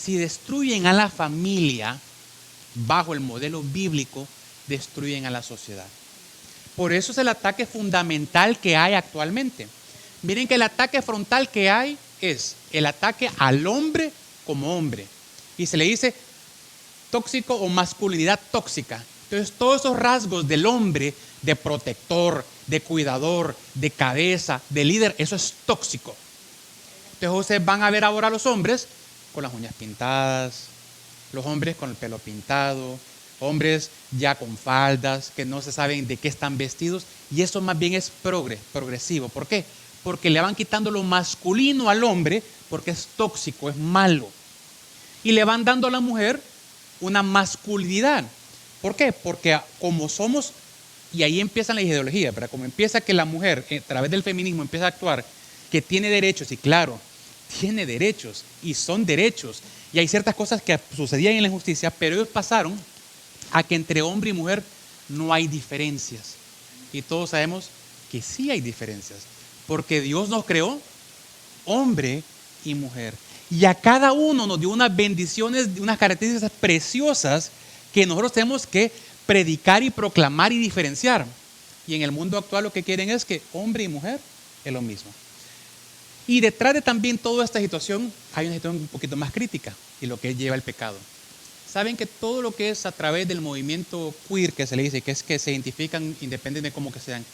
Si destruyen a la familia bajo el modelo bíblico, destruyen a la sociedad. Por eso es el ataque fundamental que hay actualmente. Miren que el ataque frontal que hay es el ataque al hombre como hombre. Y se le dice tóxico o masculinidad tóxica. Entonces todos esos rasgos del hombre, de protector, de cuidador, de cabeza, de líder, eso es tóxico. Entonces ustedes van a ver ahora a los hombres con las uñas pintadas, los hombres con el pelo pintado, hombres ya con faldas, que no se saben de qué están vestidos, y eso más bien es progresivo. ¿Por qué? Porque le van quitando lo masculino al hombre, porque es tóxico, es malo. Y le van dando a la mujer una masculinidad. ¿Por qué? Porque como somos, y ahí empiezan las ideologías, ¿verdad? Como empieza que la mujer, a través del feminismo, empieza a actuar, que tiene derechos, y claro, tiene derechos, y son derechos. Y hay ciertas cosas que sucedían en la injusticia, pero ellos pasaron a que entre hombre y mujer no hay diferencias. Y todos sabemos que sí hay diferencias, porque Dios nos creó hombre y mujer. Y a cada uno nos dio unas bendiciones, unas características preciosas que nosotros tenemos que predicar y proclamar y diferenciar. Y en el mundo actual lo que quieren es que hombre y mujer es lo mismo. Y detrás de también toda esta situación hay una situación un poquito más crítica, y lo que lleva el pecado. Saben que todo lo que es a través del movimiento queer, que se le dice, que es que se identifican independientemente de cómo que sean,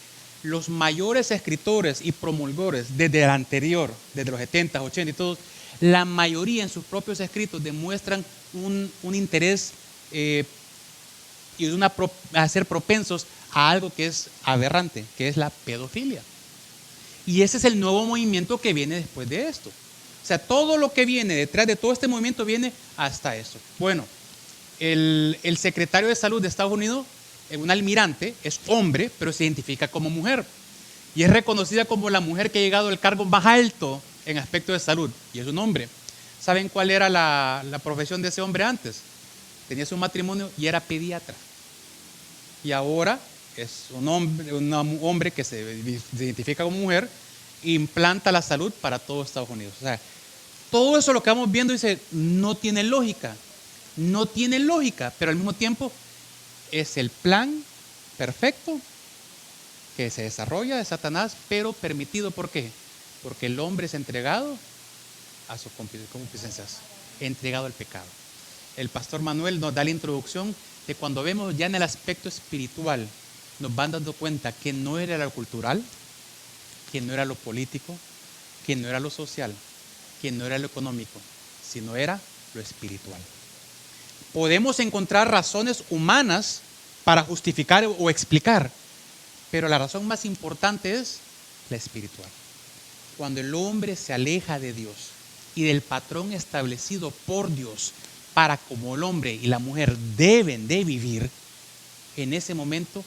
los mayores escritores y promulgores desde el anterior, desde los 70, 80 y todos, la mayoría en sus propios escritos demuestran un interés y a ser propensos a algo que es aberrante, que es la pedofilia. Y ese es el nuevo movimiento que viene después de esto. O sea, todo lo que viene detrás de todo este movimiento viene hasta esto. Bueno, el secretario de Salud de Estados Unidos, un almirante, es hombre, pero se identifica como mujer. Y es reconocida como la mujer que ha llegado al cargo más alto en aspecto de salud. Y es un hombre. ¿Saben cuál era la profesión de ese hombre antes? Tenía su matrimonio y era pediatra. Y ahora es un hombre que se identifica como mujer e implanta la salud para todo Estados Unidos. O sea, todo eso lo que vamos viendo dice, no tiene lógica. No tiene lógica, pero al mismo tiempo es el plan perfecto que se desarrolla de Satanás, pero permitido. ¿Por qué? Porque el hombre es entregado a sus concupiscencias, entregado al pecado. El pastor Manuel nos da la introducción de cuando vemos ya en el aspecto espiritual, nos van dando cuenta que no era lo cultural, que no era lo político, que no era lo social, que no era lo económico, sino era lo espiritual. Podemos encontrar razones humanas para justificar o explicar, pero la razón más importante es la espiritual. Cuando el hombre se aleja de Dios y del patrón establecido por Dios para como el hombre y la mujer deben de vivir, en ese momento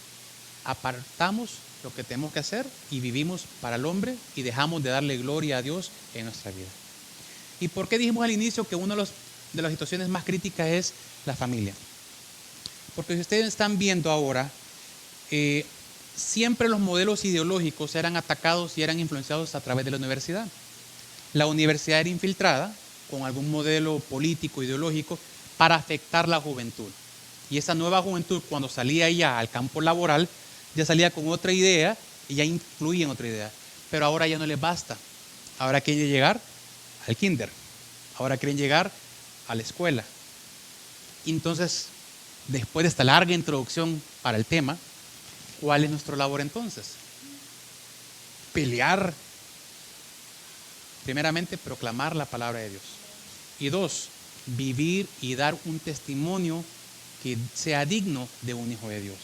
apartamos lo que tenemos que hacer y vivimos para el hombre y dejamos de darle gloria a Dios en nuestra vida. ¿Y por qué dijimos al inicio que una de las situaciones más críticas es la familia? Porque si ustedes están viendo ahora, siempre los modelos ideológicos eran atacados y eran influenciados a través de la universidad. La universidad era infiltrada con algún modelo político, ideológico, para afectar la juventud. Y esa nueva juventud, cuando salía ya al campo laboral, ya salía con otra idea y ya influía en otra idea. Pero ahora ya no les basta. Ahora quieren llegar al kinder. Ahora quieren llegar a la escuela. Entonces, después de esta larga introducción para el tema, ¿cuál es nuestra labor entonces? Pelear. Primeramente, proclamar la palabra de Dios. Y dos, vivir y dar un testimonio que sea digno de un hijo de Dios.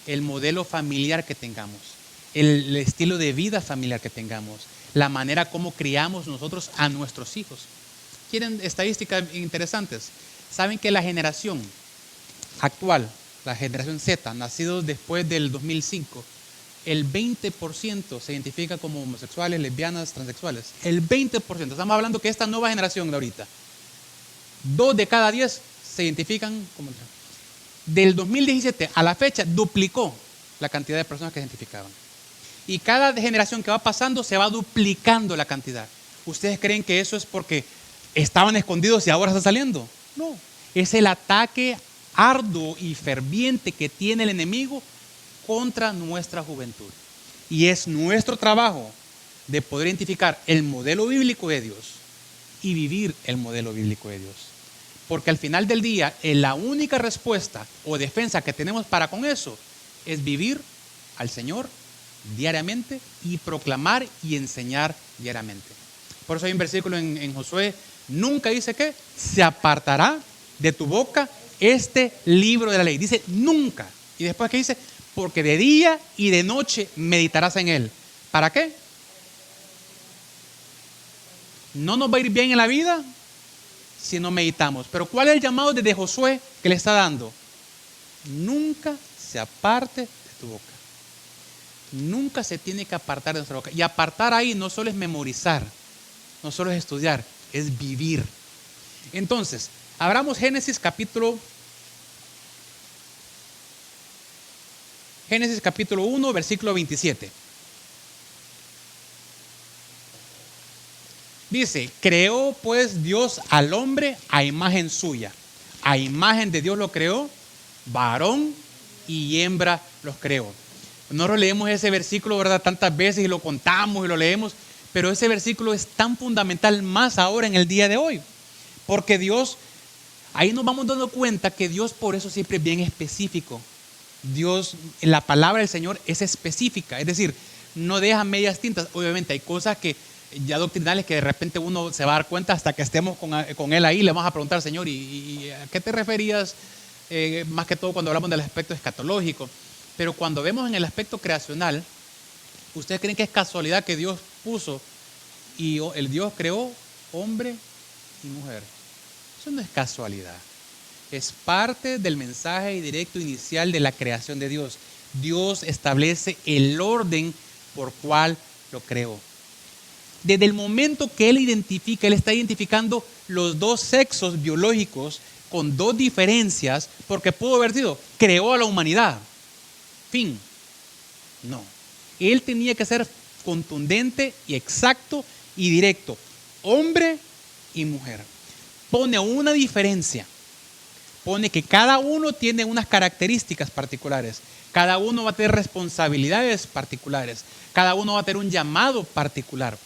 El modelo familiar que tengamos, el estilo de vida familiar que tengamos, la manera como criamos nosotros a nuestros hijos. ¿Quieren estadísticas interesantes? Saben que la generación actual, la generación Z, nacidos después del 2005, el 20% se identifica como homosexuales, lesbianas, transexuales. El 20%. Estamos hablando que esta nueva generación de ahorita, 2 de cada 10 se identifican como... Del 2017 a la fecha duplicó la cantidad de personas que se identificaban. Y cada generación que va pasando se va duplicando la cantidad. ¿Ustedes creen que eso es porque estaban escondidos y ahora están saliendo. No, es el ataque arduo y ferviente que tiene el enemigo contra nuestra juventud. Y es nuestro trabajo de poder identificar el modelo bíblico de Dios y vivir el modelo bíblico de Dios. Porque al final del día, la única respuesta o defensa que tenemos para con eso es vivir al Señor diariamente y proclamar y enseñar diariamente. Por eso hay un versículo en Josué, nunca dice que se apartará de tu boca este libro de la ley. Dice nunca. Y después que dice, porque de día y de noche meditarás en él. ¿Para qué? No nos va a ir bien en la vida si no meditamos. Pero ¿cuál es el llamado desde Josué que le está dando? Nunca se aparte de tu boca. Nunca se tiene que apartar de nuestra boca. Y apartar ahí no solo es memorizar, no solo es estudiar, es vivir. Entonces, abramos Génesis capítulo 1, versículo 27. Dice, creó pues Dios al hombre a imagen suya. A imagen de Dios lo creó, varón y hembra los creó. Nosotros leemos ese versículo, ¿verdad?, tantas veces y lo contamos y lo leemos, pero ese versículo es tan fundamental más ahora en el día de hoy. Porque Dios, ahí nos vamos dando cuenta que Dios por eso siempre es bien específico. Dios, la palabra del Señor es específica, es decir, no deja medias tintas. Obviamente hay cosas que ya doctrinales que de repente uno se va a dar cuenta hasta que estemos con Él ahí, le vamos a preguntar, Señor, ¿y a qué te referías? Más que todo cuando hablamos del aspecto escatológico. Pero cuando vemos en el aspecto creacional, ¿ustedes creen que es casualidad que Dios puso y el Dios creó hombre y mujer? Eso no es casualidad. Es parte del mensaje directo inicial de la creación de Dios. Dios establece el orden por cual lo creó. Desde el momento que Él identifica, Él está identificando los dos sexos biológicos con dos diferencias, porque pudo haber sido, creó a la humanidad. Fin. No. Él tenía que ser contundente y exacto y directo. Hombre y mujer. Pone una diferencia. Pone que cada uno tiene unas características particulares. Cada uno va a tener responsabilidades particulares. Cada uno va a tener un llamado particular.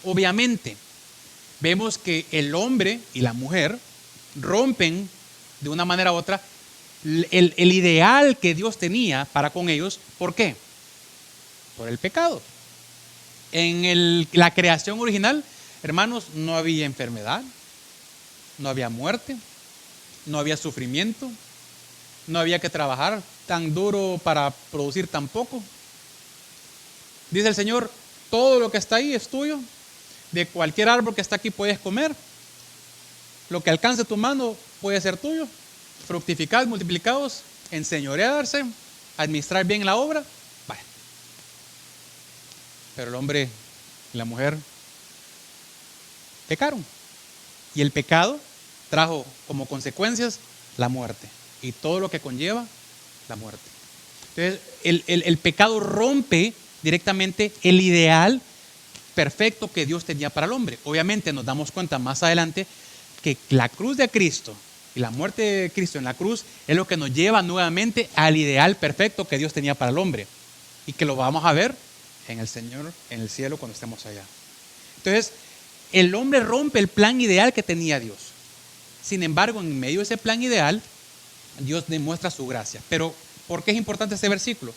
Obviamente, vemos que el hombre y la mujer rompen de una manera u otra el ideal que Dios tenía para con ellos. ¿Por qué? Por el pecado. En la creación original, hermanos, no había enfermedad, no había muerte, no había sufrimiento, no había que trabajar tan duro para producir tan poco. Dice el Señor, todo lo que está ahí es tuyo. De cualquier árbol que está aquí puedes comer. Lo que alcance tu mano puede ser tuyo. Fructificad, multiplicados, enseñorearse, administrar bien la obra. Vaya. Pero el hombre y la mujer pecaron. Y el pecado trajo como consecuencias la muerte. Y todo lo que conlleva la muerte. Entonces, el pecado rompe directamente el ideal perfecto que Dios tenía para el hombre. Obviamente nos damos cuenta más adelante que la cruz de Cristo y la muerte de Cristo en la cruz es lo que nos lleva nuevamente al ideal perfecto que Dios tenía para el hombre y que lo vamos a ver en el Señor, en el cielo cuando estemos allá. Entonces, el hombre rompe el plan ideal que tenía Dios. Sin embargo, en medio de ese plan ideal, Dios demuestra su gracia. Pero, ¿por qué es importante este versículo?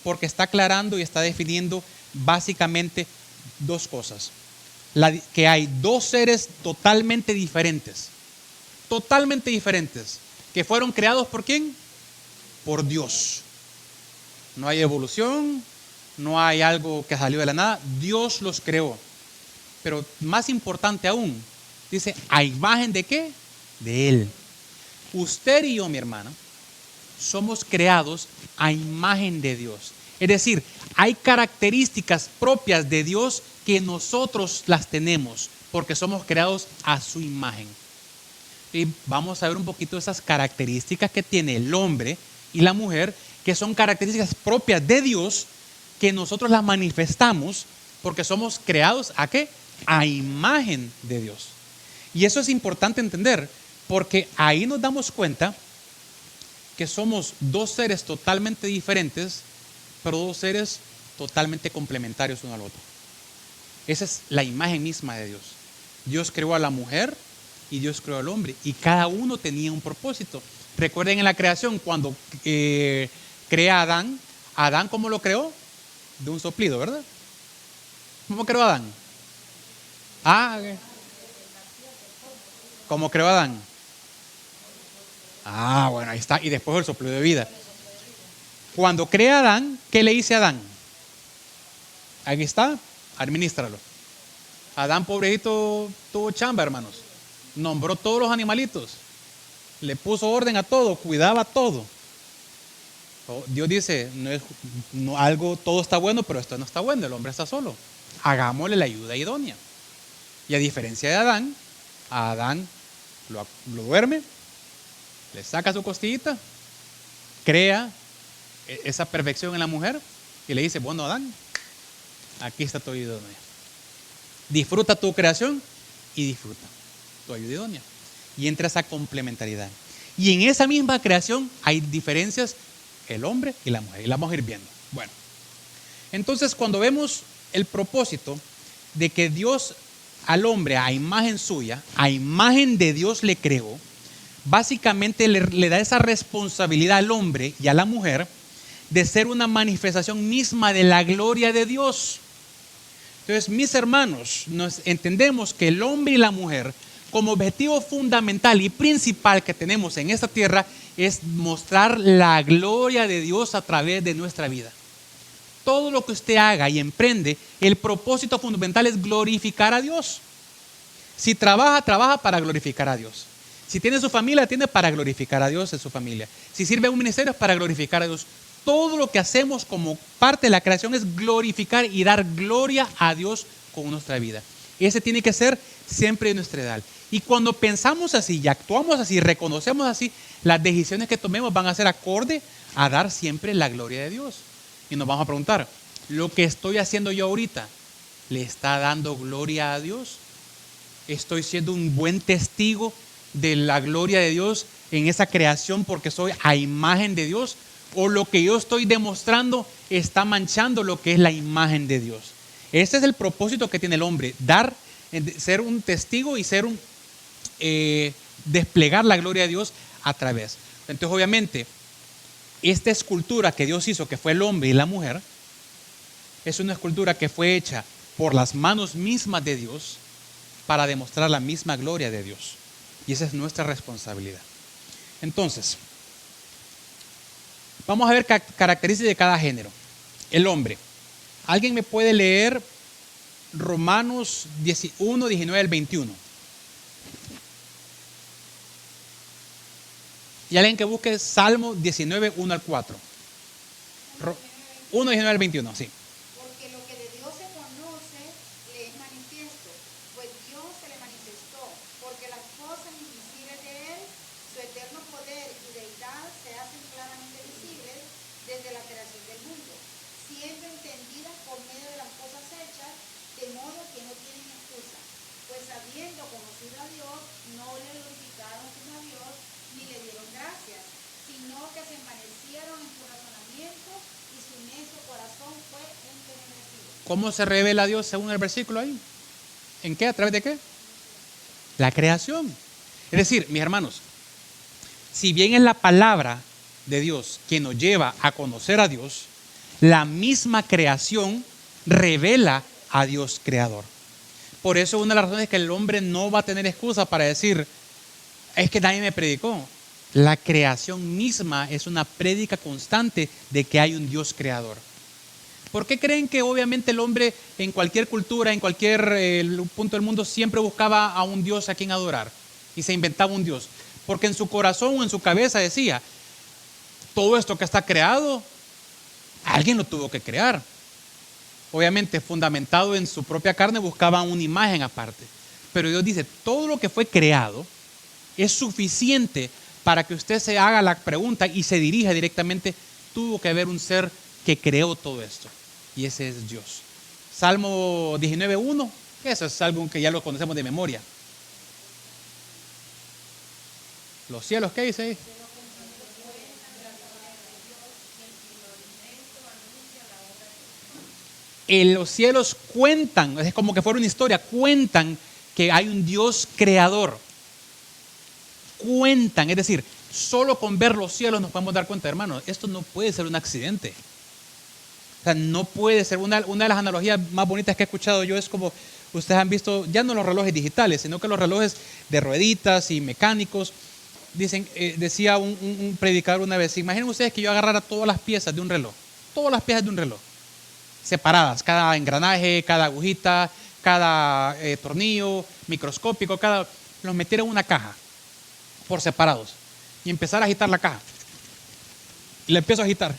Porque está aclarando y está definiendo básicamente dos cosas. Que hay dos seres totalmente diferentes, que fueron creados ¿por quién? Por Dios. No hay evolución, no hay algo que salió de la nada, Dios los creó. Pero más importante aún, dice, ¿a imagen de qué? De Él. Usted y yo, mi hermana, somos creados a imagen de Dios. Es decir, hay características propias de Dios que nosotros las tenemos porque somos creados a su imagen. Y vamos a ver un poquito de esas características que tiene el hombre y la mujer, que son características propias de Dios que nosotros las manifestamos porque somos creados ¿a qué? A imagen de Dios. Y eso es importante entender, porque ahí nos damos cuenta que somos dos seres totalmente diferentes, pero dos seres totalmente complementarios uno al otro. Esa es la imagen misma de Dios. Dios creó a la mujer y Dios creó al hombre, y cada uno tenía un propósito. Recuerden en la creación, cuando crea a Adán, ¿Adán cómo lo creó? De un soplido, ¿verdad? ¿Cómo creó a Adán? ¿Cómo creó a Adán? Bueno, ahí está. Y después el soplido de vida. Cuando crea a Adán, ¿qué le dice a Adán? Aquí está, administralo. Adán, pobrecito, tuvo chamba, hermanos. Nombró todos los animalitos. Le puso orden a todo, cuidaba todo. Dios dice, todo está bueno, pero esto no está bueno, el hombre está solo. Hagámosle la ayuda idónea. Y a diferencia de Adán, a Adán lo duerme, le saca su costillita, crea esa perfección en la mujer y le dice, bueno, Adán, aquí está tu ayuda idónea. Disfruta tu creación y disfruta tu ayuda idónea. Y entra esa complementariedad. Y en esa misma creación hay diferencias, el hombre y la mujer. Y la vamos a ir viendo. Bueno, entonces cuando vemos el propósito de que Dios al hombre a imagen suya, a imagen de Dios le creó, básicamente le da esa responsabilidad al hombre y a la mujer de ser una manifestación misma de la gloria de Dios. Entonces, mis hermanos, nos entendemos que el hombre y la mujer, como objetivo fundamental y principal que tenemos en esta tierra, es mostrar la gloria de Dios a través de nuestra vida. Todo lo que usted haga y emprende, el propósito fundamental es glorificar a Dios. Si trabaja, trabaja para glorificar a Dios. Si tiene su familia, tiene para glorificar a Dios en su familia. Si sirve a un ministerio, es para glorificar a Dios. Todo lo que hacemos como parte de la creación es glorificar y dar gloria a Dios con nuestra vida. Ese tiene que ser siempre nuestro ideal. Y cuando pensamos así y actuamos así, reconocemos así, las decisiones que tomemos van a ser acorde a dar siempre la gloria de Dios. Y nos vamos a preguntar, ¿lo que estoy haciendo yo ahorita le está dando gloria a Dios? ¿Estoy siendo un buen testigo de la gloria de Dios en esa creación porque soy a imagen de Dios? ¿O lo que yo estoy demostrando está manchando lo que es la imagen de Dios? Ese es el propósito que tiene el hombre, ser un testigo y desplegar la gloria de Dios a través. Entonces, obviamente, esta escultura que Dios hizo, que fue el hombre y la mujer, es una escultura que fue hecha por las manos mismas de Dios para demostrar la misma gloria de Dios. Y esa es nuestra responsabilidad. Entonces, vamos a ver características de cada género. El hombre. ¿Alguien me puede leer Romanos 1, 19 al 21? Y alguien que busque Salmo 19, 1 al 4. 1, 19 al 21, sí. Porque lo que de Dios se conoce le es manifiesto, pues Dios se le manifestó, porque las cosas invisibles de Él, su eterno poder y deidad se hacen claramente visibles desde la creación del mundo, siendo entendidas por medio de las cosas hechas, de modo que no tienen excusa, pues habiendo conocido a Dios, no le glorificaron como a Dios, ni le dieron gracias, sino que se envanecieron en su razonamiento y su necio corazón fue entenebrecido. ¿Cómo se revela a Dios según el versículo ahí? ¿En qué? ¿A través de qué? La creación. Es decir, mis hermanos, si bien es la palabra de Dios quien nos lleva a conocer a Dios, la misma creación revela a Dios creador. Por eso una de las razones es que el hombre no va a tener excusa para decir, es que nadie me predicó. La creación misma es una prédica constante de que hay un Dios creador. ¿Por qué creen que obviamente el hombre en cualquier cultura, en cualquier punto del mundo siempre buscaba a un Dios a quien adorar y se inventaba un Dios? Porque en su corazón o en su cabeza decía, todo esto que está creado, alguien lo tuvo que crear. Obviamente fundamentado en su propia carne buscaban una imagen aparte. Pero Dios dice, todo lo que fue creado es suficiente para que usted se haga la pregunta y se dirija directamente. Tuvo que haber un ser que creó todo esto. Y ese es Dios. Salmo 19.1, eso es algo que ya lo conocemos de memoria. Los cielos, ¿qué dice ahí? Los cielos cuentan, es como que fuera una historia, cuentan que hay un Dios creador. Cuentan, es decir, solo con ver los cielos nos podemos dar cuenta, hermanos, esto no puede ser un accidente. O sea, no puede ser. Una de las analogías más bonitas que he escuchado yo es como, ustedes han visto, ya no los relojes digitales, sino que los relojes de rueditas y mecánicos. Dicen, decía un predicador una vez, imaginen ustedes que yo agarrara todas las piezas de un reloj, separadas, cada engranaje, cada agujita, cada tornillo microscópico, los metiera en una caja por separados y empezar a agitar la caja. Y la empiezo a agitar,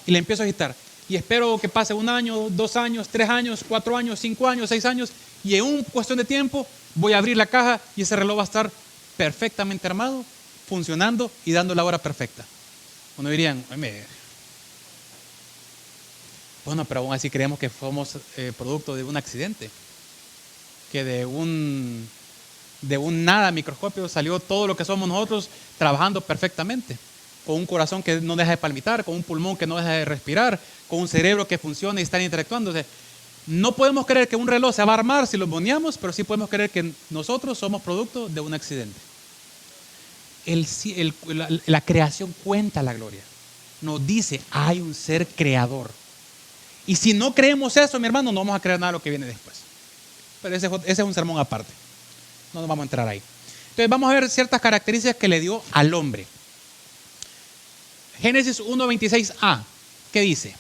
y la empiezo a agitar. Y espero que pase 1 año, 2 años, 3 años, 4 años, 5 años, 6 años, y en una cuestión de tiempo voy a abrir la caja y ese reloj va a estar perfectamente armado, funcionando y dando la hora perfecta. Uno dirían, bueno, pero aún así creemos que somos producto de un accidente, que de un nada microscópico salió todo lo que somos nosotros trabajando perfectamente, con un corazón que no deja de palpitar, con un pulmón que no deja de respirar, con un cerebro que funciona y está interactuando. O sea, no podemos creer que un reloj se va a armar si lo moneamos, pero sí podemos creer que nosotros somos producto de un accidente. La creación cuenta la gloria. Nos dice, hay un ser creador. Y si no creemos eso, mi hermano, no vamos a creer nada de lo que viene después. Pero ese es un sermón aparte. No nos vamos a entrar ahí. Entonces vamos a ver ciertas características que le dio al hombre. Génesis 1:26a, ¿qué dice?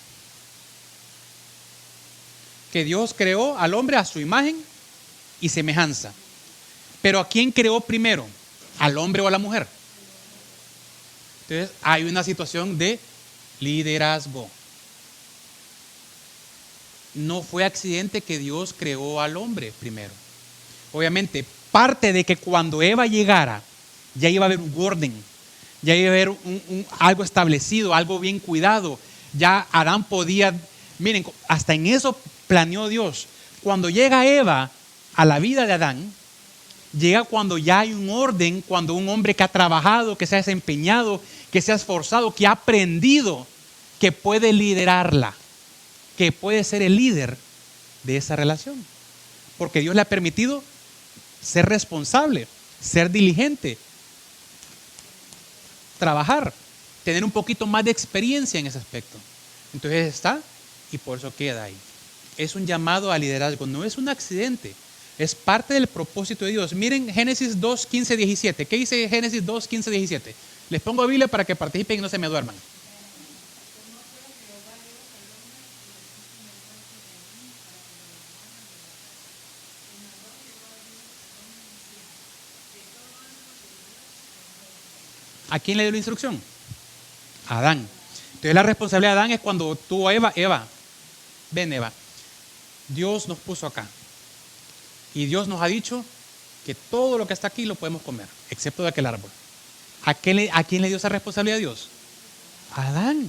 Que Dios creó al hombre a su imagen y semejanza. Pero ¿a quién creó primero? ¿Al hombre o a la mujer? Entonces hay una situación de liderazgo. No fue accidente que Dios creó al hombre primero. Obviamente, parte de que cuando Eva llegara, ya iba a haber un orden, ya iba a haber algo establecido, algo bien cuidado. Ya Adán podía, miren, hasta en eso planeó Dios. Cuando llega Eva a la vida de Adán, llega cuando ya hay un orden, cuando un hombre que ha trabajado, que se ha desempeñado, que se ha esforzado, que ha aprendido, que puede liderarla, que puede ser el líder de esa relación. Porque Dios le ha permitido ser responsable, ser diligente, trabajar, tener un poquito más de experiencia en ese aspecto. Entonces está, y por eso queda ahí. Es un llamado al liderazgo, no es un accidente, es parte del propósito de Dios. Miren Génesis 2, 15, 17. ¿Qué dice Génesis 2, 15, 17? Les pongo Biblia para que participen y no se me duerman. ¿A quién le dio la instrucción? A Adán. Entonces la responsabilidad de Adán es cuando tuvo a Eva, ven Eva, Dios nos puso acá. Y Dios nos ha dicho que todo lo que está aquí lo podemos comer, excepto de aquel árbol. ¿A quién le dio esa responsabilidad a Dios? A Adán.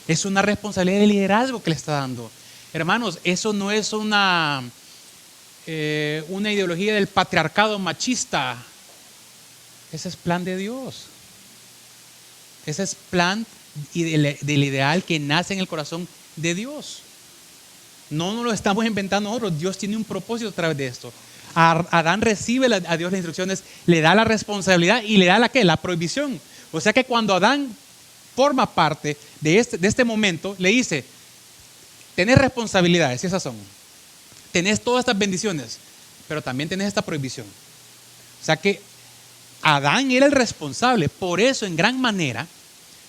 Es una responsabilidad de liderazgo que le está dando. Hermanos, eso no es una ideología del patriarcado machista. Ese es plan de Dios. Ese es plan del ideal que nace en el corazón de Dios. No nos lo estamos inventando nosotros. Dios tiene un propósito a través de esto. Adán recibe a Dios las instrucciones, le da la responsabilidad y le da la prohibición. O sea que cuando Adán forma parte de este momento, le dice, tenés responsabilidades, y esas son. Tenés todas estas bendiciones, pero también tenés esta prohibición. O sea que Adán era el responsable. Por eso, en gran manera,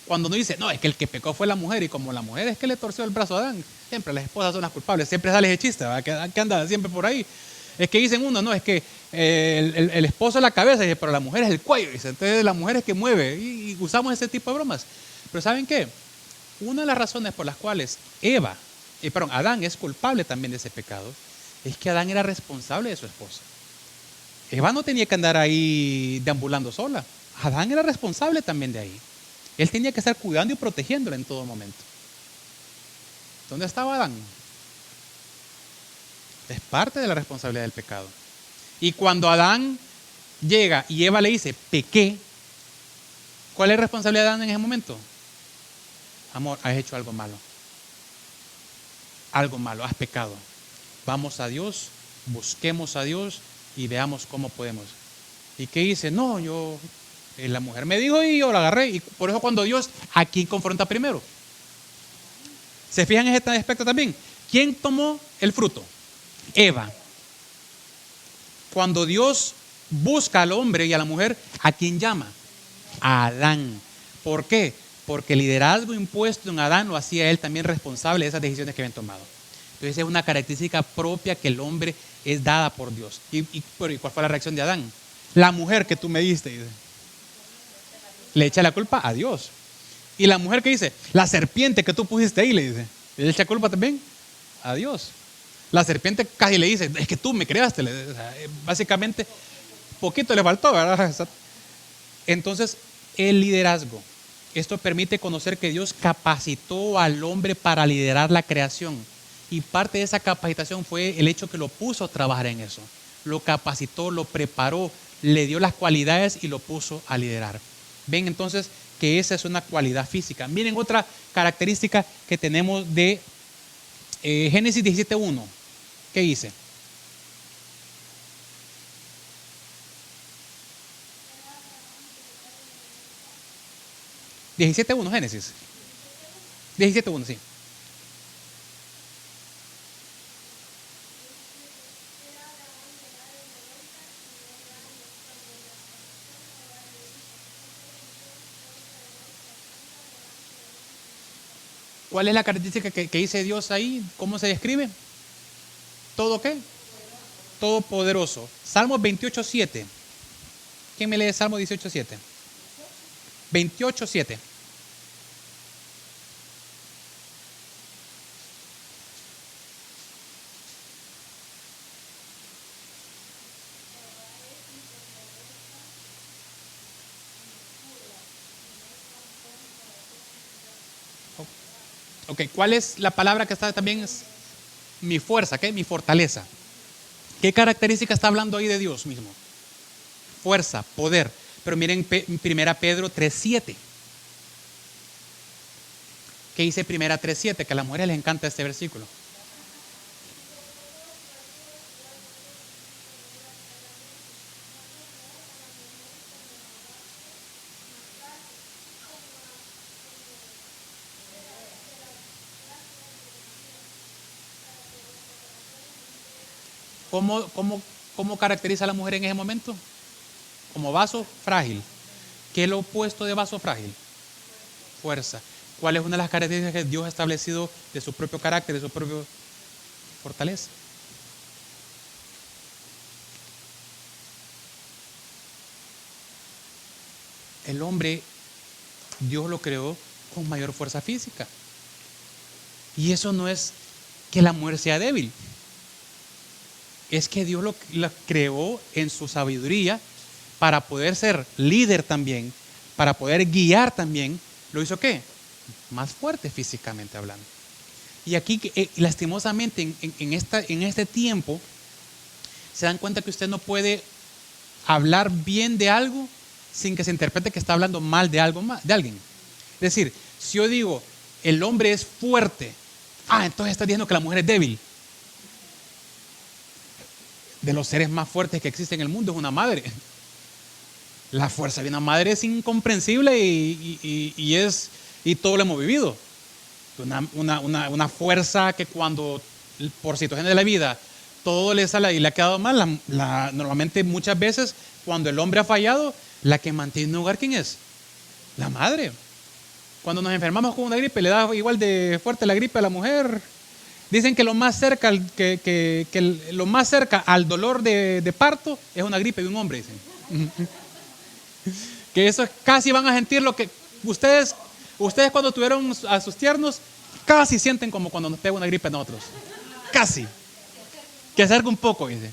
cuando uno dice, no, es que el que pecó fue la mujer, y como la mujer es que le torció el brazo a Adán, siempre las esposas son las culpables, siempre sale ese chiste, ¿verdad? Que anda siempre por ahí. Es que dicen uno, no, es que el esposo es la cabeza, dice, pero la mujer es el cuello, dice, entonces la mujer es que mueve, y usamos ese tipo de bromas. Pero ¿saben qué? Una de las razones por las cuales Adán es culpable también de ese pecado, es que Adán era responsable de su esposa. Eva no tenía que andar ahí deambulando sola. Adán era responsable también de ahí. Él tenía que estar cuidando y protegiéndola en todo momento. ¿Dónde estaba Adán? Es parte de la responsabilidad del pecado. Y cuando Adán llega y Eva le dice, pequé, ¿Cuál es la responsabilidad de Adán en ese momento? Amor, has hecho algo malo. Algo malo, has pecado. Vamos a Dios, busquemos a Dios y veamos cómo podemos. ¿Y qué dice? No, la mujer me dijo y yo la agarré. Y por eso cuando Dios, ¿a quién confronta primero? ¿Se fijan en este aspecto también? ¿Quién tomó el fruto? Eva. Cuando Dios busca al hombre y a la mujer, ¿a quién llama? A Adán. ¿Por qué? Porque el liderazgo impuesto en Adán lo hacía él también responsable de esas decisiones que habían tomado. Entonces es una característica propia que el hombre es dada por Dios. ¿Y cuál fue la reacción de Adán? La mujer que tú me diste, le echa la culpa a Dios. Y la mujer que dice, la serpiente que tú pusiste ahí, le dice, le echa culpa también a Dios. La serpiente casi le dice, es que tú me creaste. O sea, básicamente, poquito le faltó, ¿verdad? Entonces, el liderazgo. Esto permite conocer que Dios capacitó al hombre para liderar la creación. Y parte de esa capacitación fue el hecho que lo puso a trabajar en eso. Lo capacitó, lo preparó, le dio las cualidades y lo puso a liderar. Ven entonces que esa es una cualidad física. Miren otra característica que tenemos de Génesis 17:1. ¿Qué dice? ¿17:1 Génesis? 17:1, sí. ¿Cuál es la característica que dice Dios ahí? ¿Cómo se describe? ¿Todo qué? Todopoderoso. Salmos 28:7. ¿Quién me lee Salmo 18:7? 28:7. Ok, ¿cuál es la palabra que está también? Es mi fuerza, ¿qué? Mi fortaleza. ¿Qué característica está hablando ahí de Dios mismo? Fuerza, poder. Pero miren 1 Pedro 3:7. ¿Qué dice 1 3:7? Que a las mujeres les encanta este versículo. ¿Cómo caracteriza a la mujer en ese momento? Como vaso frágil. ¿Qué es lo opuesto de vaso frágil? Fuerza. ¿Cuál es una de las características que Dios ha establecido de su propio carácter, de su propia fortaleza? El hombre, Dios lo creó con mayor fuerza física. Y eso no es que la mujer sea débil. Es que Dios lo creó en su sabiduría para poder ser líder también, para poder guiar también. ¿Lo hizo qué? Más fuerte físicamente hablando. Y aquí, lastimosamente, en este tiempo, se dan cuenta que usted no puede hablar bien de algo sin que se interprete que está hablando mal de alguien. Es decir, si yo digo, el hombre es fuerte, entonces está diciendo que la mujer es débil. De los seres más fuertes que existen en el mundo es una madre. La fuerza de una madre es incomprensible y todo lo hemos vivido. Una fuerza que cuando por situaciones de la vida todo le sale y le ha quedado mal, normalmente muchas veces cuando el hombre ha fallado, la que mantiene un hogar, ¿quién es? La madre. Cuando nos enfermamos con una gripe, le da igual de fuerte la gripe a la mujer. Dicen que lo más cerca, lo más cerca al dolor de parto es una gripe de un hombre, dicen. Que eso casi van a sentir lo que ustedes cuando tuvieron a sus tiernos, casi sienten como cuando nos pega una gripe a nosotros. Casi. Que acerca un poco, dice.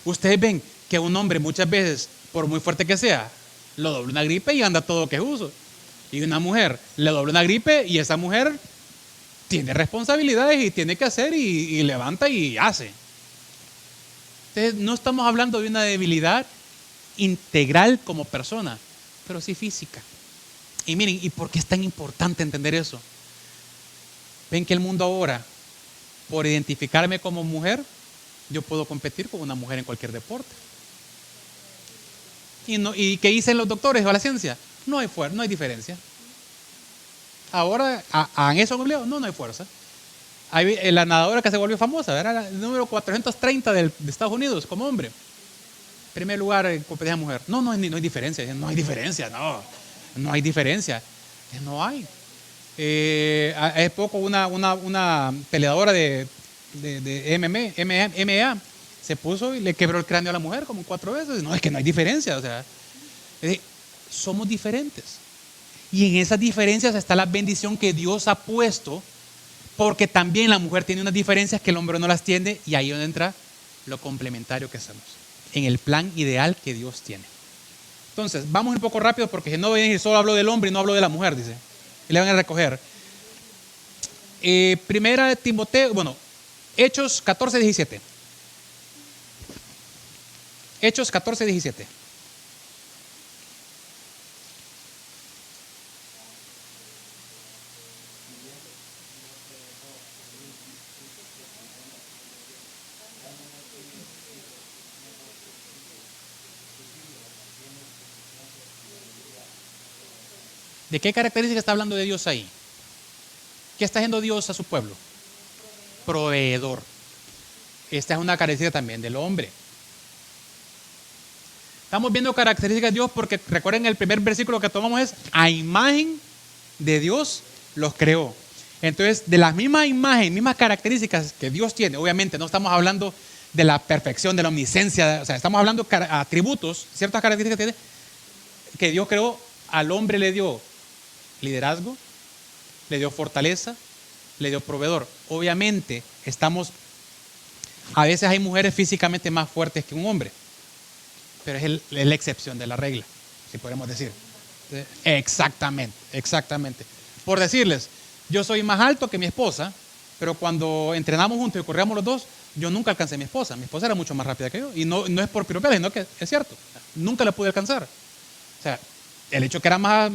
Ustedes ven que un hombre muchas veces, por muy fuerte que sea, lo dobla una gripe y anda todo quejuso. Y una mujer le dobla una gripe y esa mujer tiene responsabilidades y tiene que hacer y levanta y hace. Entonces, no estamos hablando de una debilidad integral como persona, pero sí física. Y miren, ¿y por qué es tan importante entender eso? Ven que el mundo ahora, por identificarme como mujer, yo puedo competir con una mujer en cualquier deporte. ¿Y qué dicen los doctores o la ciencia? No hay diferencia. Ahora, ¿en eso han no hay fuerza. Hay la nadadora que se volvió famosa, era el número 430 de Estados Unidos como hombre. Primer lugar en competencia mujer. No hay diferencia. No hay diferencia, no hay diferencia. No hay. Hace poco una peleadora de MMA se puso y le quebró el cráneo a la mujer como 4 veces. No, es que no hay diferencia. O sea, somos diferentes. Y en esas diferencias está la bendición que Dios ha puesto, porque también la mujer tiene unas diferencias que el hombre no las tiene, y ahí es donde entra lo complementario que hacemos, en el plan ideal que Dios tiene. Entonces, vamos un poco rápido porque si no voy a decir solo hablo del hombre y no hablo de la mujer, dice. Y le van a recoger. Primera de Timoteo, Hechos 14:17. Hechos 14:17. ¿De qué característica está hablando de Dios ahí? ¿Qué está haciendo Dios a su pueblo? Proveedor. Esta es una característica también del hombre. Estamos viendo características de Dios porque recuerden el primer versículo que tomamos es: a imagen de Dios los creó. Entonces, de las mismas imágenes, mismas características que Dios tiene, obviamente no estamos hablando de la perfección, de la omnisciencia, o sea, estamos hablando de atributos, ciertas características que tiene, que Dios creó. Al hombre le dio liderazgo, le dio fortaleza, le dio proveedor. Obviamente a veces hay mujeres físicamente más fuertes que un hombre, pero es la excepción de la regla, si podemos decir. Exactamente. Por decirles, yo soy más alto que mi esposa, pero cuando entrenamos juntos y corríamos los dos, yo nunca alcancé a mi esposa. Mi esposa era mucho más rápida que yo, y no es por piropear, sino que es cierto, nunca la pude alcanzar. O sea, el hecho que era más,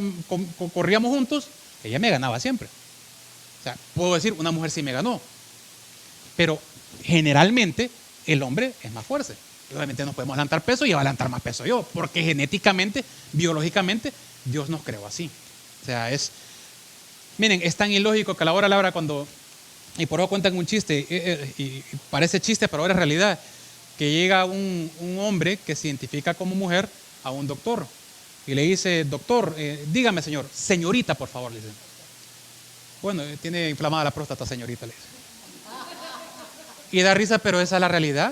corríamos juntos, ella me ganaba siempre. O sea, puedo decir, una mujer sí me ganó. Pero generalmente el hombre es más fuerte. Y obviamente no podemos levantar peso y va a levantar más peso yo, porque genéticamente, biológicamente, Dios nos creó así. O sea, miren, es tan ilógico que a la hora cuando, y por eso cuentan un chiste, y parece chiste, pero ahora es realidad, que llega un hombre que se identifica como mujer a un doctor. Y le dice: doctor, dígame, señor, señorita, por favor, le dice. Bueno, tiene inflamada la próstata, señorita, le dice. Y da risa, pero esa es la realidad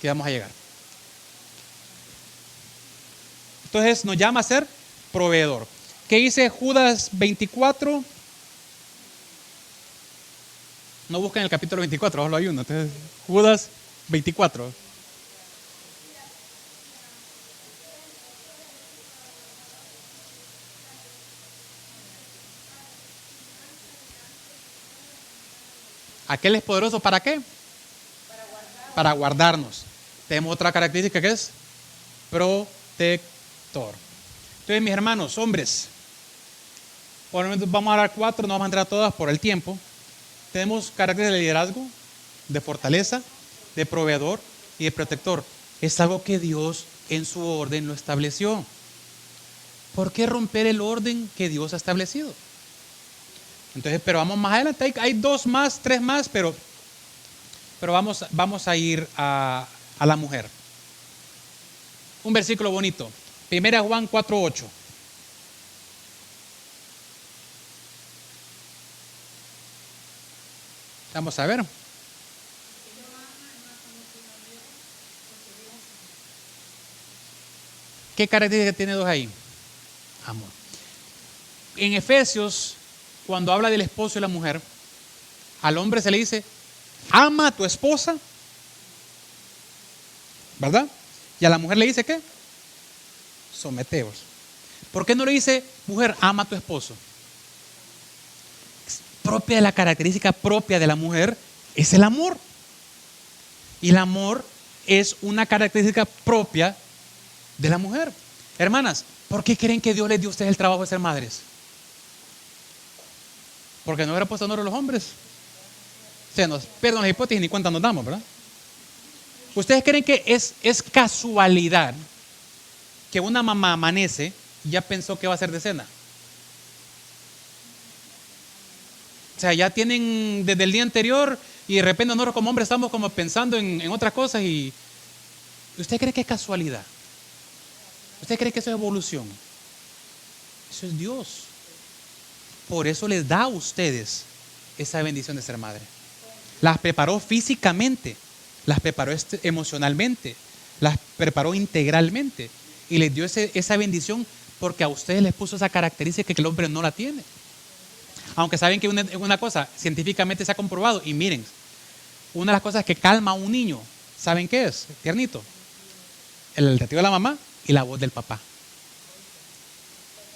que vamos a llegar. Entonces nos llama a ser proveedor. ¿Qué dice Judas 24? No busquen el capítulo 24, solo hay uno. Entonces, Judas 24. Aquel es poderoso, ¿para qué? Para guardarnos. Tenemos otra característica que es protector. Entonces, mis hermanos, hombres, por lo menos vamos a dar 4, no vamos a entrar a todas por el tiempo. Tenemos caracteres de liderazgo, de fortaleza, de proveedor y de protector. Es algo que Dios en su orden lo estableció. ¿Por qué romper el orden que Dios ha establecido? Entonces, pero vamos más adelante, hay 2 más, 3 más, pero vamos a ir a la mujer. Un versículo bonito, 1 Juan 4:8. Vamos a ver. ¿Qué características tiene 2 ahí? Amor. En Efesios, cuando habla del esposo y la mujer, al hombre se le dice: ama a tu esposa, ¿verdad? Y a la mujer le dice: ¿qué? Someteos. ¿Por qué no le dice: mujer, ama a tu esposo? Propia de la característica propia de la mujer es el amor. Y el amor es una característica propia de la mujer. Hermanas, ¿por qué creen que Dios les dio a ustedes el trabajo de ser madres? Porque no hubiera puesto en oro los hombres. Se nos pierden las hipótesis y ni cuenta nos damos, ¿verdad? ¿Ustedes creen que es casualidad que una mamá amanece y ya pensó que va a ser de cena? O sea, ya tienen desde el día anterior y de repente nosotros como hombres estamos como pensando en otras cosas y ¿usted cree que es casualidad? ¿Usted cree que eso es evolución? Eso es Dios. Por eso les da a ustedes esa bendición de ser madre. Las preparó físicamente, las preparó emocionalmente, las preparó integralmente y les dio esa bendición porque a ustedes les puso esa característica que el hombre no la tiene. Aunque saben que una cosa científicamente se ha comprobado, y miren, una de las cosas que calma a un niño, ¿saben qué es? Tiernito. El latido de la mamá y la voz del papá.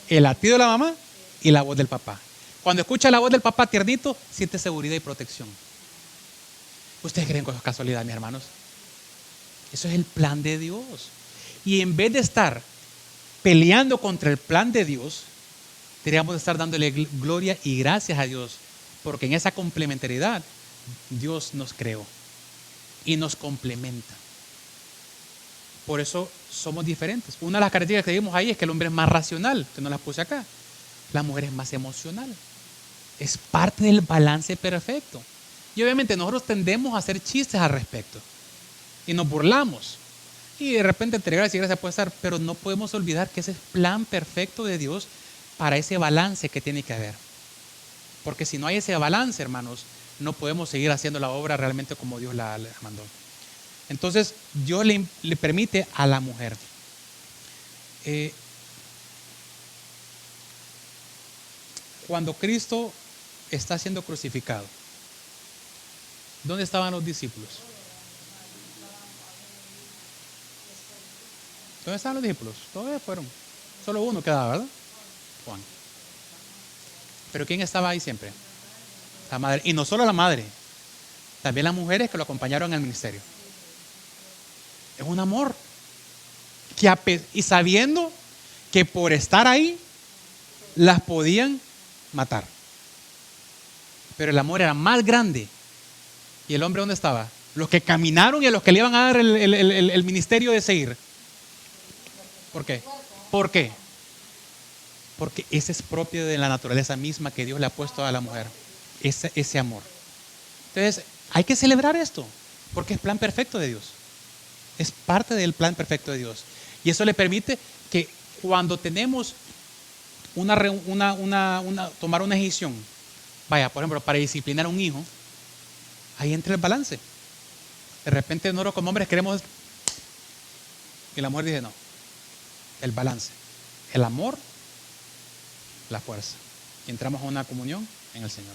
El latido de la mamá y la voz del papá. Cuando escucha la voz del papá tiernito, siente seguridad y protección. ¿Ustedes creen que eso es casualidad, mis hermanos? Eso es el plan de Dios. Y en vez de estar peleando contra el plan de Dios, deberíamos estar dándole gloria y gracias a Dios, porque en esa complementariedad Dios nos creó y nos complementa. Por eso somos diferentes. Una de las características que vimos ahí es que el hombre es más racional, que no las puse acá. La mujer es más emocional. Es parte del balance perfecto. Y obviamente nosotros tendemos a hacer chistes al respecto. Y nos burlamos. Y de repente entre gracias y gracias puede estar, pero no podemos olvidar que ese es el plan perfecto de Dios para ese balance que tiene que haber. Porque si no hay ese balance, hermanos, no podemos seguir haciendo la obra realmente como Dios la mandó. Entonces, Dios le permite a la mujer. Cuando Cristo está siendo crucificado, ¿dónde estaban los discípulos? ¿Dónde estaban los discípulos? Todos fueron. Solo uno quedaba, ¿verdad? Juan. Pero ¿quién estaba ahí siempre? La madre. Y no solo la madre, también las mujeres que lo acompañaron en el ministerio. Es un amor. Y sabiendo que por estar ahí, las podían matar. Pero el amor era más grande. ¿Y el hombre dónde estaba? Los que caminaron y a los que le iban a dar el ministerio de seguir. ¿Por qué? ¿Por qué? Porque ese es propio de la naturaleza misma que Dios le ha puesto a la mujer. Ese amor. Entonces, hay que celebrar esto, porque es plan perfecto de Dios. Es parte del plan perfecto de Dios. Y eso le permite que cuando tenemos tomar una decisión, vaya, por ejemplo, para disciplinar a un hijo, ahí entra el balance. De repente nosotros como hombres queremos, y la mujer dice no. El balance. El amor, la fuerza. Y entramos a una comunión en el Señor.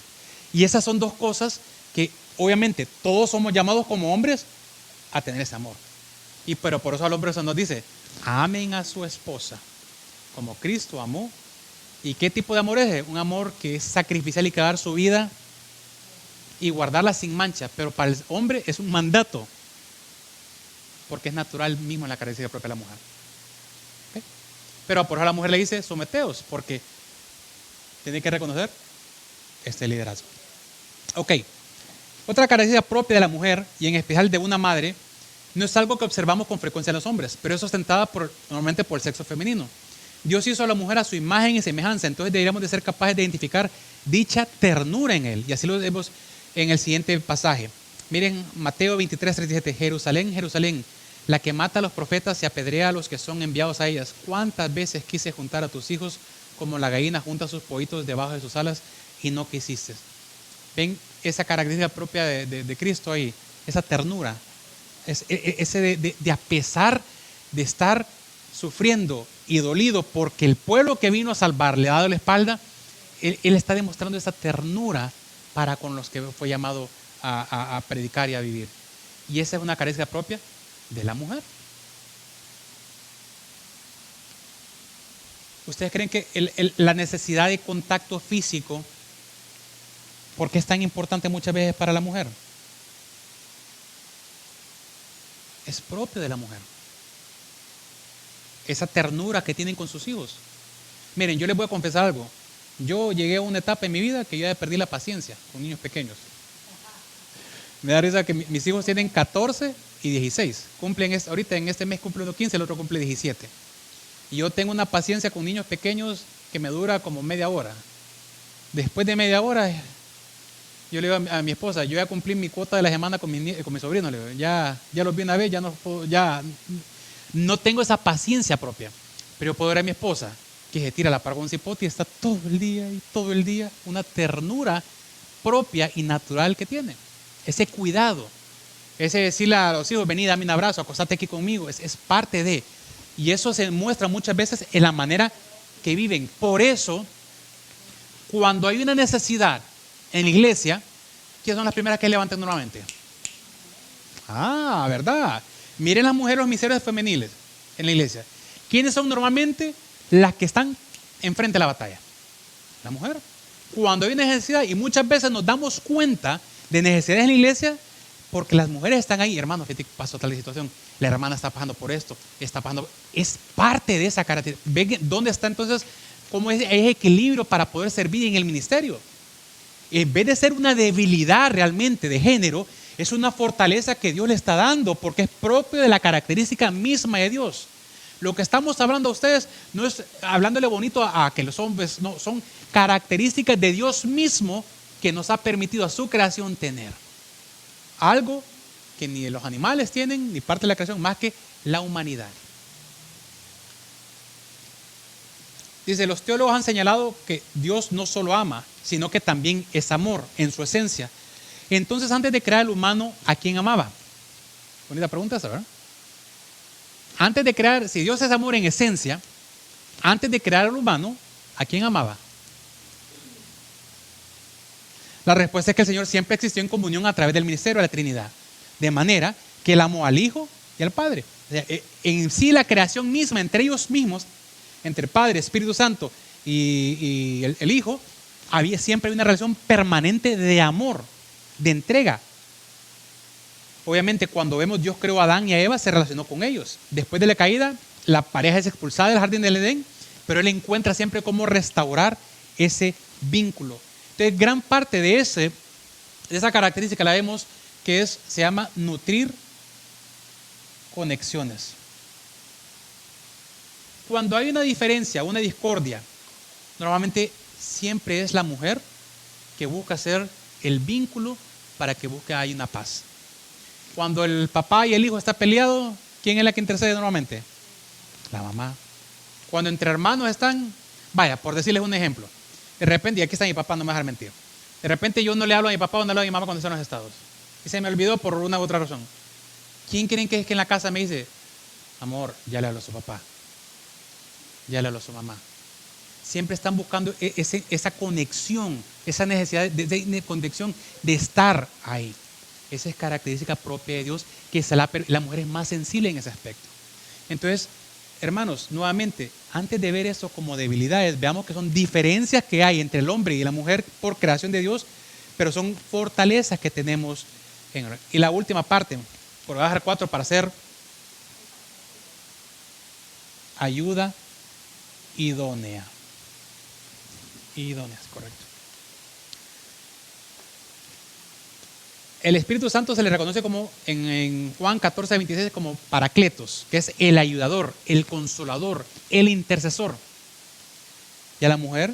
Y esas son dos cosas que obviamente todos somos llamados como hombres a tener ese amor. Pero por eso al hombre se nos dice, amen a su esposa como Cristo amó. ¿Y qué tipo de amor es? Un amor que es sacrificial y que va a dar su vida y guardarla sin mancha. Pero para el hombre es un mandato, porque es natural mismo en la característica propia de la mujer. ¿Okay? Pero por eso a la mujer le dice, someteos, porque tiene que reconocer este liderazgo. Ok. Otra característica propia de la mujer, y en especial de una madre, no es algo que observamos con frecuencia en los hombres, pero es sustentada normalmente por el sexo femenino. Dios hizo a la mujer a su imagen y semejanza, entonces deberíamos de ser capaces de identificar dicha ternura en él. Y así lo vemos en el siguiente pasaje. Miren Mateo 23:37, Jerusalén, Jerusalén, la que mata a los profetas y apedrea a los que son enviados a ellas. ¿Cuántas veces quise juntar a tus hijos como la gallina junta sus pollitos debajo de sus alas y no quisiste? Ven esa característica propia de Cristo ahí, esa ternura, ese de a pesar de estar sufriendo y dolido porque el pueblo que vino a salvar le ha dado la espalda, él está demostrando esa ternura para con los que fue llamado a predicar y a vivir. Y esa es una característica propia de la mujer. ¿Ustedes creen que la necesidad de contacto físico, por qué es tan importante muchas veces para la mujer? Es propio de la mujer. Esa ternura que tienen con sus hijos. Miren, yo les voy a confesar algo. Yo llegué a una etapa en mi vida que yo ya perdí la paciencia con niños pequeños. Me da risa que mis hijos tienen 14 y 16. Ahorita en este mes cumple uno 15, el otro cumple 17. Y yo tengo una paciencia con niños pequeños que me dura como media hora. Después de media hora, yo le digo a mi esposa, yo ya cumplí mi cuota de la semana con mis sobrinos. Le digo, ya los vi una vez, ya no tengo esa paciencia propia. Pero yo puedo ver a mi esposa que se tira la par con un cipote y está todo el día, una ternura propia y natural que tiene. Ese cuidado, ese decirle a los hijos, vení, dame un abrazo, acostate aquí conmigo, es parte de. Y eso se muestra muchas veces en la manera que viven. Por eso, cuando hay una necesidad en la iglesia, ¿quiénes son las primeras que levantan normalmente? Ah, ¿verdad? Miren las mujeres, los ministerios femeniles en la iglesia. ¿Quiénes son normalmente las que están enfrente de la batalla? La mujer. Cuando hay necesidad, y muchas veces nos damos cuenta de necesidades en la iglesia porque las mujeres están ahí, hermano, fíjate que pasó tal situación, la hermana está pasando por esto, es parte de esa característica. ¿Ven dónde está entonces? ¿Cómo es equilibrio para poder servir en el ministerio? En vez de ser una debilidad realmente de género, es una fortaleza que Dios le está dando porque es propio de la característica misma de Dios. Lo que estamos hablando a ustedes no es hablándole bonito a que los hombres, no, son características de Dios mismo que nos ha permitido a su creación tener. Algo que ni los animales tienen, ni parte de la creación, más que la humanidad. Dice, los teólogos han señalado que Dios no solo ama, sino que también es amor en su esencia. Entonces, antes de crear al humano, ¿a quién amaba? Bonita pregunta esa, ¿verdad? Antes de crear, si Dios es amor en esencia, antes de crear al humano, ¿a quién amaba? La respuesta es que el Señor siempre existió en comunión a través del ministerio de la Trinidad, de manera que Él amó al Hijo y al Padre. O sea, en sí la creación misma, entre ellos mismos, entre Padre, Espíritu Santo y el Hijo, siempre hay una relación permanente de amor, de entrega. Obviamente cuando vemos Dios creó a Adán y a Eva, se relacionó con ellos. Después de la caída, la pareja es expulsada del jardín del Edén, pero Él encuentra siempre cómo restaurar ese vínculo. Entonces, gran parte de esa característica la vemos que se llama nutrir conexiones. Cuando hay una diferencia, una discordia, normalmente siempre es la mujer que busca hacer el vínculo para que haya una paz. Cuando el papá y el hijo están peleados, ¿quién es la que intercede normalmente? La mamá. Cuando entre hermanos están, vaya, por decirles un ejemplo, de repente, y aquí está mi papá, no me va a dejar mentir, de repente yo no le hablo a mi papá o no le hablo a mi mamá cuando están en los estados. Y se me olvidó por una u otra razón. ¿Quién creen que es que en la casa me dice, amor, ya le hablo a su papá, ya le hablo a su mamá? Siempre están buscando esa conexión, esa necesidad de conexión, de estar ahí. Esa es característica propia de Dios, que la mujer es más sensible en ese aspecto. Entonces, hermanos, nuevamente, antes de ver eso como debilidades, veamos que son diferencias que hay entre el hombre y la mujer por creación de Dios, pero son fortalezas que tenemos. Y la última parte, por bajar 4 para hacer ayuda idónea. Idóneas, correcto. El Espíritu Santo se le reconoce como en Juan 14, 26 como Paracletos, que es el ayudador, el consolador, el intercesor. Y a la mujer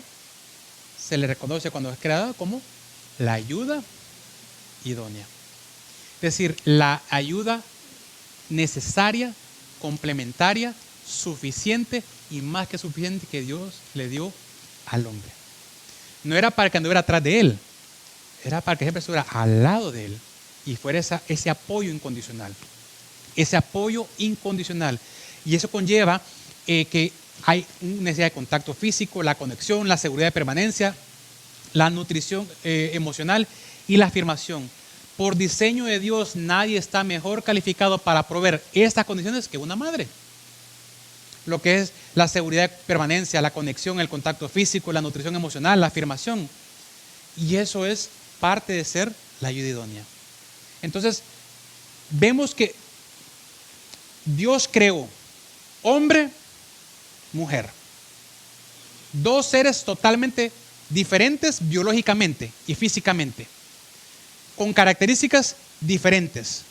se le reconoce cuando es creada como la ayuda idónea. Es decir, la ayuda necesaria, complementaria, suficiente y más que suficiente que Dios le dio al hombre. No era para que anduviera atrás de él, era para que siempre estuviera al lado de él y fuera ese apoyo incondicional. Ese apoyo incondicional. Y eso conlleva que hay necesidad de contacto físico, la conexión, la seguridad de permanencia, la nutrición emocional y la afirmación. Por diseño de Dios, nadie está mejor calificado para proveer estas condiciones que una madre. Lo que es la seguridad de permanencia, la conexión, el contacto físico, la nutrición emocional, la afirmación. Y eso es parte de ser la ayuda idónea. Entonces, vemos que Dios creó hombre, mujer. Dos seres totalmente diferentes biológicamente y físicamente, con características diferentes,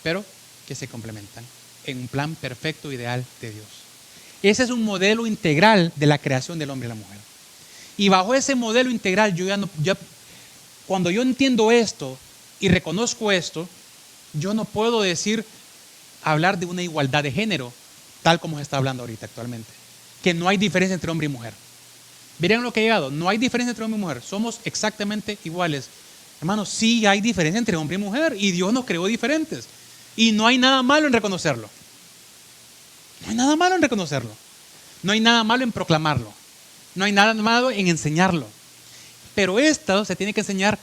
pero que se complementan en un plan perfecto, ideal de Dios. Ese es un modelo integral de la creación del hombre y la mujer. Y bajo ese modelo integral, cuando yo entiendo esto y reconozco esto, yo no puedo hablar de una igualdad de género, tal como se está hablando ahorita actualmente. Que no hay diferencia entre hombre y mujer. Miren lo que ha llegado, no hay diferencia entre hombre y mujer, somos exactamente iguales. Hermanos, sí hay diferencia entre hombre y mujer y Dios nos creó diferentes. Y no hay nada malo en reconocerlo. No hay nada malo en reconocerlo. No hay nada malo en proclamarlo. No hay nada malo en enseñarlo. Pero esto se tiene que enseñar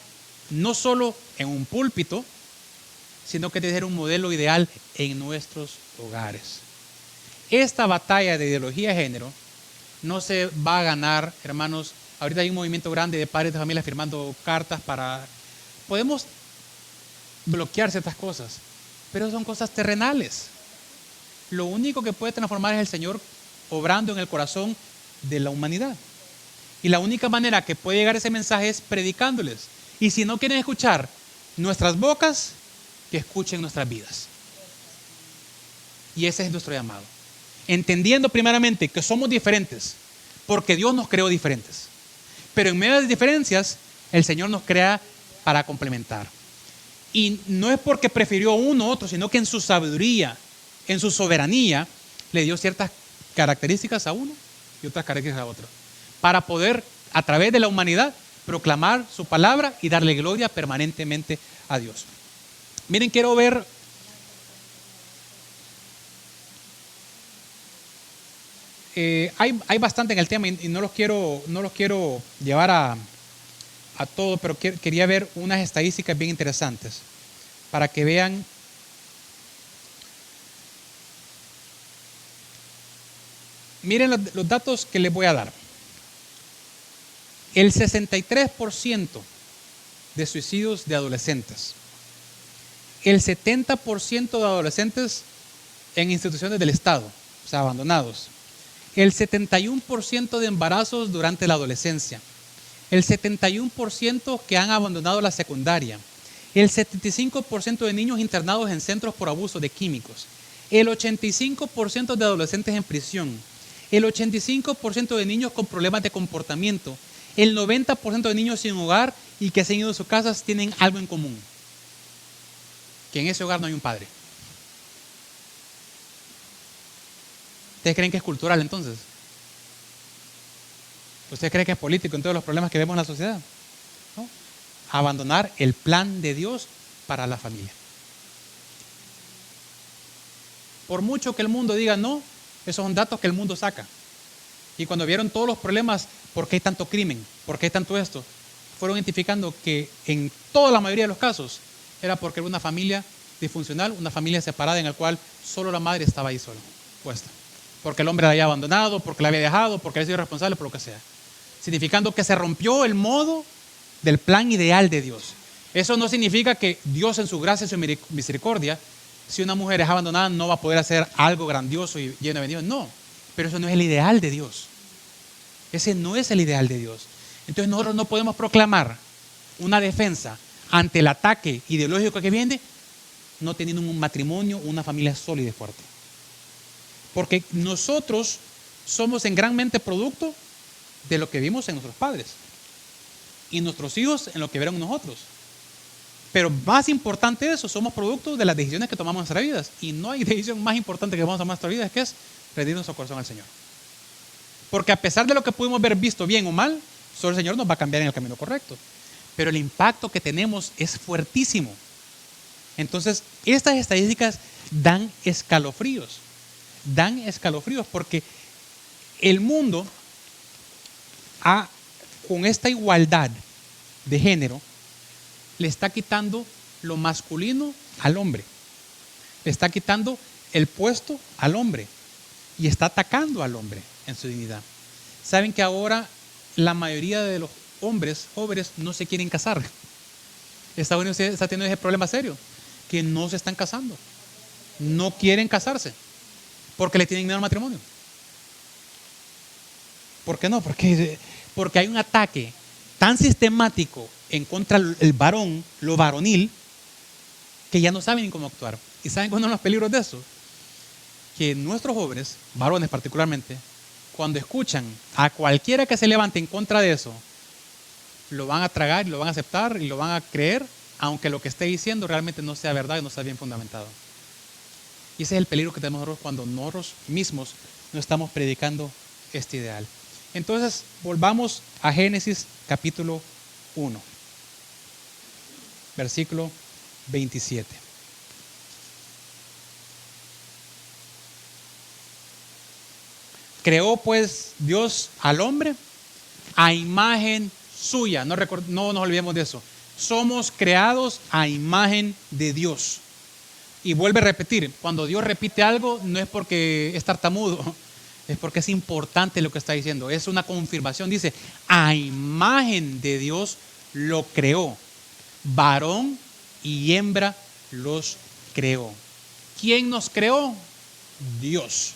no solo en un púlpito, sino que debe ser un modelo ideal en nuestros hogares. Esta batalla de ideología de género no se va a ganar, hermanos. Ahorita hay un movimiento grande de padres de familia firmando cartas para... Podemos bloquear ciertas cosas, pero son cosas terrenales. Lo único que puede transformar es el Señor obrando en el corazón de la humanidad. Y la única manera que puede llegar ese mensaje es predicándoles. Y si no quieren escuchar nuestras bocas, que escuchen nuestras vidas. Y ese es nuestro llamado. Entendiendo primeramente que somos diferentes, porque Dios nos creó diferentes. Pero en medio de las diferencias, el Señor nos crea para complementar. Y no es porque prefirió uno u otro, sino que en su sabiduría, en su soberanía, le dio ciertas características a uno y otras características a otro. Para poder, a través de la humanidad, proclamar su palabra y darle gloria permanentemente a Dios. Miren, quiero ver... hay bastante en el tema y no los quiero llevar a todo, pero quería ver unas estadísticas bien interesantes para que vean. Miren los datos que les voy a dar. El 63% de suicidios de adolescentes, el 70% de adolescentes en instituciones del Estado, o sea, abandonados, el 71% de embarazos durante la adolescencia, el 71% que han abandonado la secundaria, el 75% de niños internados en centros por abuso de químicos, el 85% de adolescentes en prisión, el 85% de niños con problemas de comportamiento, el 90% de niños sin hogar y que se han ido de sus casas tienen algo en común, que en ese hogar no hay un padre. ¿Ustedes creen que es cultural entonces? ¿Ustedes creen que es político en todos los problemas que vemos en la sociedad? ¿No? Abandonar el plan de Dios para la familia. Por mucho que el mundo diga no, esos son datos que el mundo saca. Y cuando vieron todos los problemas, ¿por qué hay tanto crimen? ¿Por qué hay tanto esto? Fueron identificando que en toda la mayoría de los casos era porque era una familia disfuncional, una familia separada en la cual solo la madre estaba ahí sola, puesta. Porque el hombre la había abandonado, porque la había dejado, porque había sido responsable, por lo que sea. Significando que se rompió el modo del plan ideal de Dios. Eso no significa que Dios en su gracia y su misericordia, si una mujer es abandonada, no va a poder hacer algo grandioso y lleno de bendiciones. No, pero eso no es el ideal de Dios. Ese no es el ideal de Dios. Entonces nosotros no podemos proclamar una defensa ante el ataque ideológico que viene, no teniendo un matrimonio, una familia sólida y fuerte. Porque nosotros somos en gran mente producto de lo que vimos en nuestros padres. Y nuestros hijos en lo que vieron nosotros. Pero más importante de eso, somos producto de las decisiones que tomamos en nuestras vidas. Y no hay decisión más importante que vamos a tomar en nuestras vidas que es rendir nuestro corazón al Señor. Porque a pesar de lo que pudimos ver visto bien o mal, solo el Señor nos va a cambiar en el camino correcto. Pero el impacto que tenemos es fuertísimo. Entonces, estas estadísticas dan escalofríos. Dan escalofríos porque el mundo con esta igualdad de género le está quitando lo masculino al hombre, le está quitando el puesto al hombre y está atacando al hombre en su dignidad. Saben que ahora la mayoría de los hombres jóvenes no se quieren casar. Estados Unidos está teniendo ese problema serio, que no se están casando, no quieren casarse porque le tienen miedo al matrimonio. ¿Por qué no? Porque hay un ataque tan sistemático en contra del varón, lo varonil, que ya no saben ni cómo actuar. ¿Y saben cuáles son los peligros de eso? Que nuestros jóvenes, varones particularmente, cuando escuchan a cualquiera que se levante en contra de eso, lo van a tragar, lo van a aceptar y lo van a creer, aunque lo que esté diciendo realmente no sea verdad y no sea bien fundamentado. Y ese es el peligro que tenemos nosotros cuando nosotros mismos no estamos predicando este ideal. Entonces, volvamos a Génesis capítulo 1, versículo 27. Creó pues Dios al hombre a imagen suya. No nos olvidemos de eso. Somos creados a imagen de Dios. Y vuelve a repetir, cuando Dios repite algo no es porque es tartamudo, es porque es importante lo que está diciendo. Es una confirmación. Dice, a imagen de Dios lo creó. Varón y hembra los creó. ¿Quién nos creó? Dios.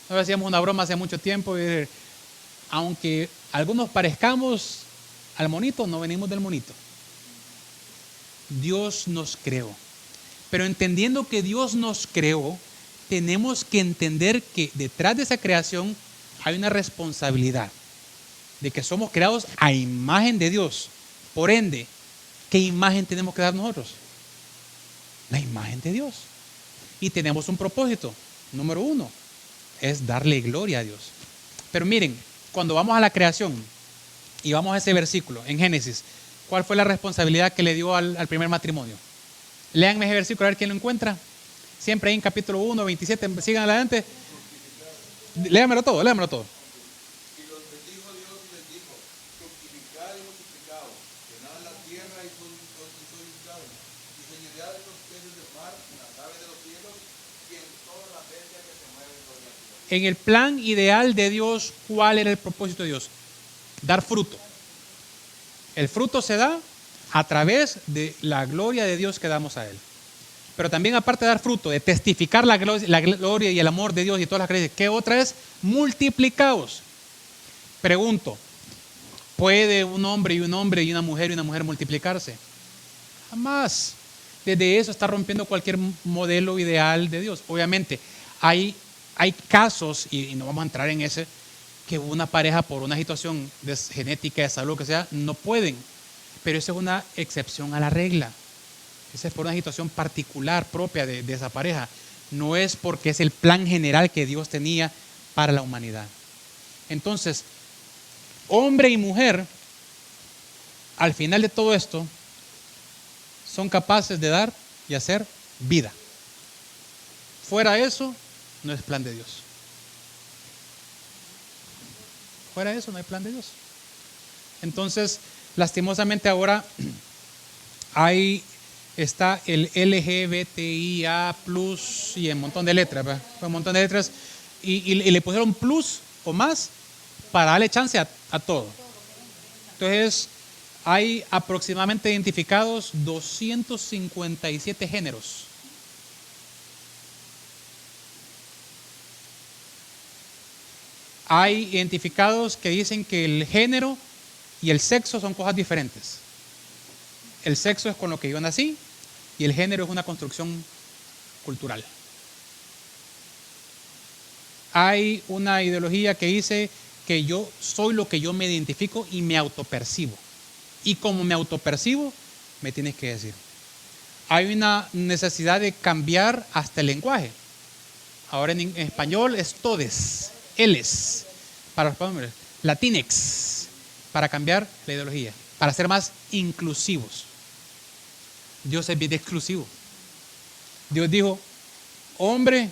Nosotros hacíamos una broma hace mucho tiempo. Aunque algunos parezcamos al monito, no venimos del monito. Dios nos creó. Pero entendiendo que Dios nos creó, tenemos que entender que detrás de esa creación hay una responsabilidad de que somos creados a imagen de Dios. Por ende, ¿qué imagen tenemos que dar nosotros? La imagen de Dios. Y tenemos un propósito. Número 1 es darle gloria a Dios. Pero miren, cuando vamos a la creación y vamos a ese versículo en Génesis, ¿cuál fue la responsabilidad que le dio al primer matrimonio? Léanme ese versículo a ver quién lo encuentra. Siempre ahí en capítulo 1, 27, sigan adelante. Léamelo todo, léamelo todo. Y los bendijo Dios y les dijo, fructificad y multiplicaos, llenad la tierra y soy y señoread en los peces del mar, en las aves de los cielos y en toda la bestia que se mueve sobre la tierra. En el plan ideal de Dios, ¿cuál era el propósito de Dios? Dar fruto. El fruto se da a través de la gloria de Dios que damos a Él. Pero también aparte de dar fruto, de testificar la gloria y el amor de Dios y todas las creencias, ¿qué otra es? Multiplicaos. Pregunto, ¿puede un hombre y una mujer multiplicarse? Jamás. Desde eso está rompiendo cualquier modelo ideal de Dios. Obviamente, hay casos, y no vamos a entrar en ese, que una pareja por una situación de genética, de salud, lo que sea, no pueden. Pero esa es una excepción a la regla. Esa es por una situación particular propia de esa pareja. No es porque es el plan general que Dios tenía para la humanidad. Entonces, hombre y mujer, al final de todo esto, son capaces de dar y hacer vida. Fuera de eso, no es plan de Dios. Fuera de eso, no hay plan de Dios. Entonces, lastimosamente ahora está el LGBTIA+ y un montón de letras, ¿verdad? Un montón de letras y le pusieron plus o más para darle chance a todo. Entonces, hay aproximadamente identificados 257 géneros. Hay identificados que dicen que el género y el sexo son cosas diferentes. El sexo es con lo que yo nací y el género es una construcción cultural. Hay una ideología que dice que yo soy lo que yo me identifico y me autopercibo. Y como me autopercibo, me tienes que decir. Hay una necesidad de cambiar hasta el lenguaje. Ahora en español es todes, eles, para los hombres, latinex, para cambiar la ideología, para ser más inclusivos. Dios es bien exclusivo. Dios dijo, hombre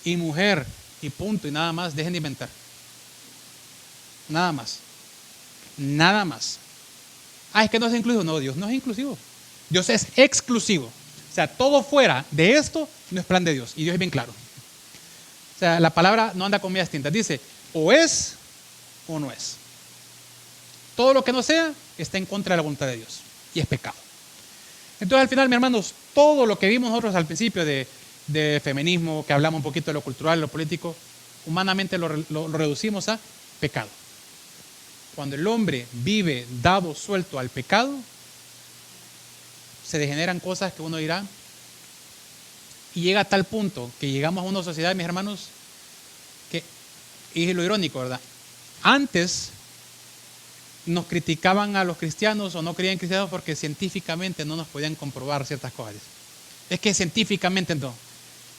y mujer, y punto, y nada más, dejen de inventar. Nada más. Nada más. Es que no es inclusivo. No, Dios no es inclusivo. Dios es exclusivo. O sea, todo fuera de esto no es plan de Dios. Y Dios es bien claro. O sea, la palabra no anda con medias tintas. Dice, o es o no es. Todo lo que no sea está en contra de la voluntad de Dios. Y es pecado. Entonces, al final, mis hermanos, todo lo que vimos nosotros al principio de feminismo, que hablamos un poquito de lo cultural, lo político, humanamente lo reducimos a pecado. Cuando el hombre vive dado suelto al pecado, se degeneran cosas que uno dirá, y llega a tal punto que llegamos a una sociedad, mis hermanos, que, y es lo irónico, ¿verdad? Antes nos criticaban a los cristianos o no creían cristianos porque científicamente no nos podían comprobar ciertas cosas. Es que científicamente no.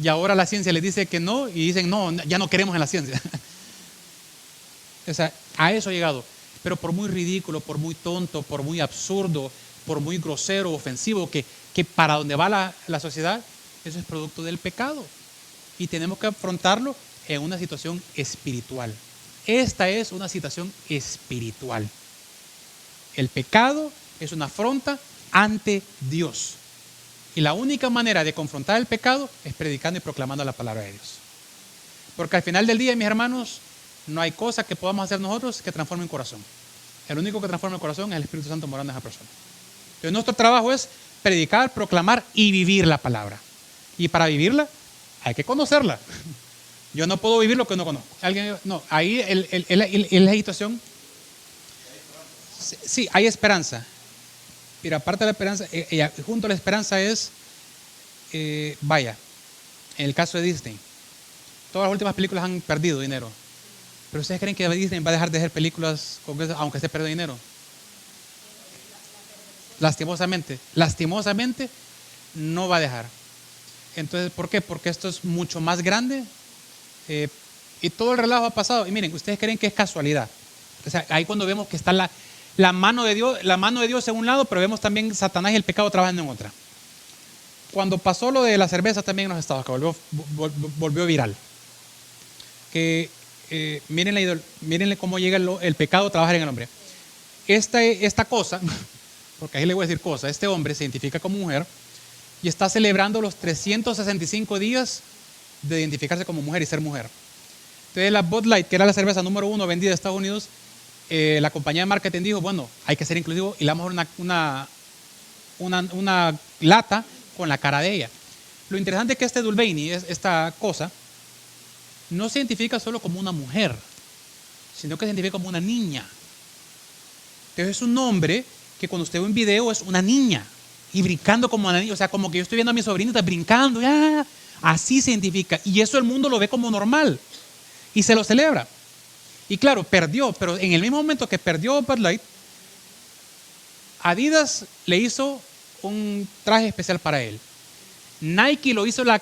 Y ahora la ciencia les dice que no y dicen, no, ya no queremos en la ciencia. O sea, a eso ha llegado. Pero por muy ridículo, por muy tonto, por muy absurdo, por muy grosero, ofensivo, que para donde va la sociedad, eso es producto del pecado. Y tenemos que afrontarlo en una situación espiritual. Esta es una situación espiritual. El pecado es una afronta ante Dios. Y la única manera de confrontar el pecado es predicando y proclamando la palabra de Dios. Porque al final del día, mis hermanos, no hay cosa que podamos hacer nosotros que transforme un corazón. El único que transforma el corazón es el Espíritu Santo morando en esa persona. Entonces nuestro trabajo es predicar, proclamar y vivir la palabra. Y para vivirla hay que conocerla. Yo no puedo vivir lo que no conozco. No, ahí es la situación. Sí, hay esperanza. Pero aparte de la esperanza, junto a la esperanza es, vaya, en el caso de Disney, todas las últimas películas han perdido dinero. ¿Pero ustedes creen que Disney va a dejar de hacer películas aunque esté perdiendo dinero? Lastimosamente no va a dejar. Entonces, ¿por qué? Porque esto es mucho más grande y todo el relajo ha pasado. Y miren, ustedes creen que es casualidad. O sea, ahí cuando vemos que está la mano de Dios en un lado, pero vemos también Satanás y el pecado trabajando en otra. Cuando pasó lo de la cerveza también en los Estados, que volvió viral. Que mírenle cómo llega el pecado a trabajar en el hombre. Esta cosa, porque ahí le voy a decir cosa, este hombre se identifica como mujer y está celebrando los 365 días de identificarse como mujer y ser mujer. Entonces la Bud Light, que era la cerveza número 1 vendida en Estados Unidos, la compañía de marketing dijo, bueno, hay que ser inclusivo y le vamos a dar una lata con la cara de ella. Lo interesante es que este Dulvani, esta cosa, no se identifica solo como una mujer, sino que se identifica como una niña. Entonces es un hombre que cuando usted ve un video es una niña y brincando como una niña, o sea, como que yo estoy viendo a mi sobrinita brincando, así se identifica. Y eso el mundo lo ve como normal y se lo celebra. Y claro, perdió, pero en el mismo momento que perdió Bud Light, Adidas le hizo un traje especial para él. Nike lo hizo la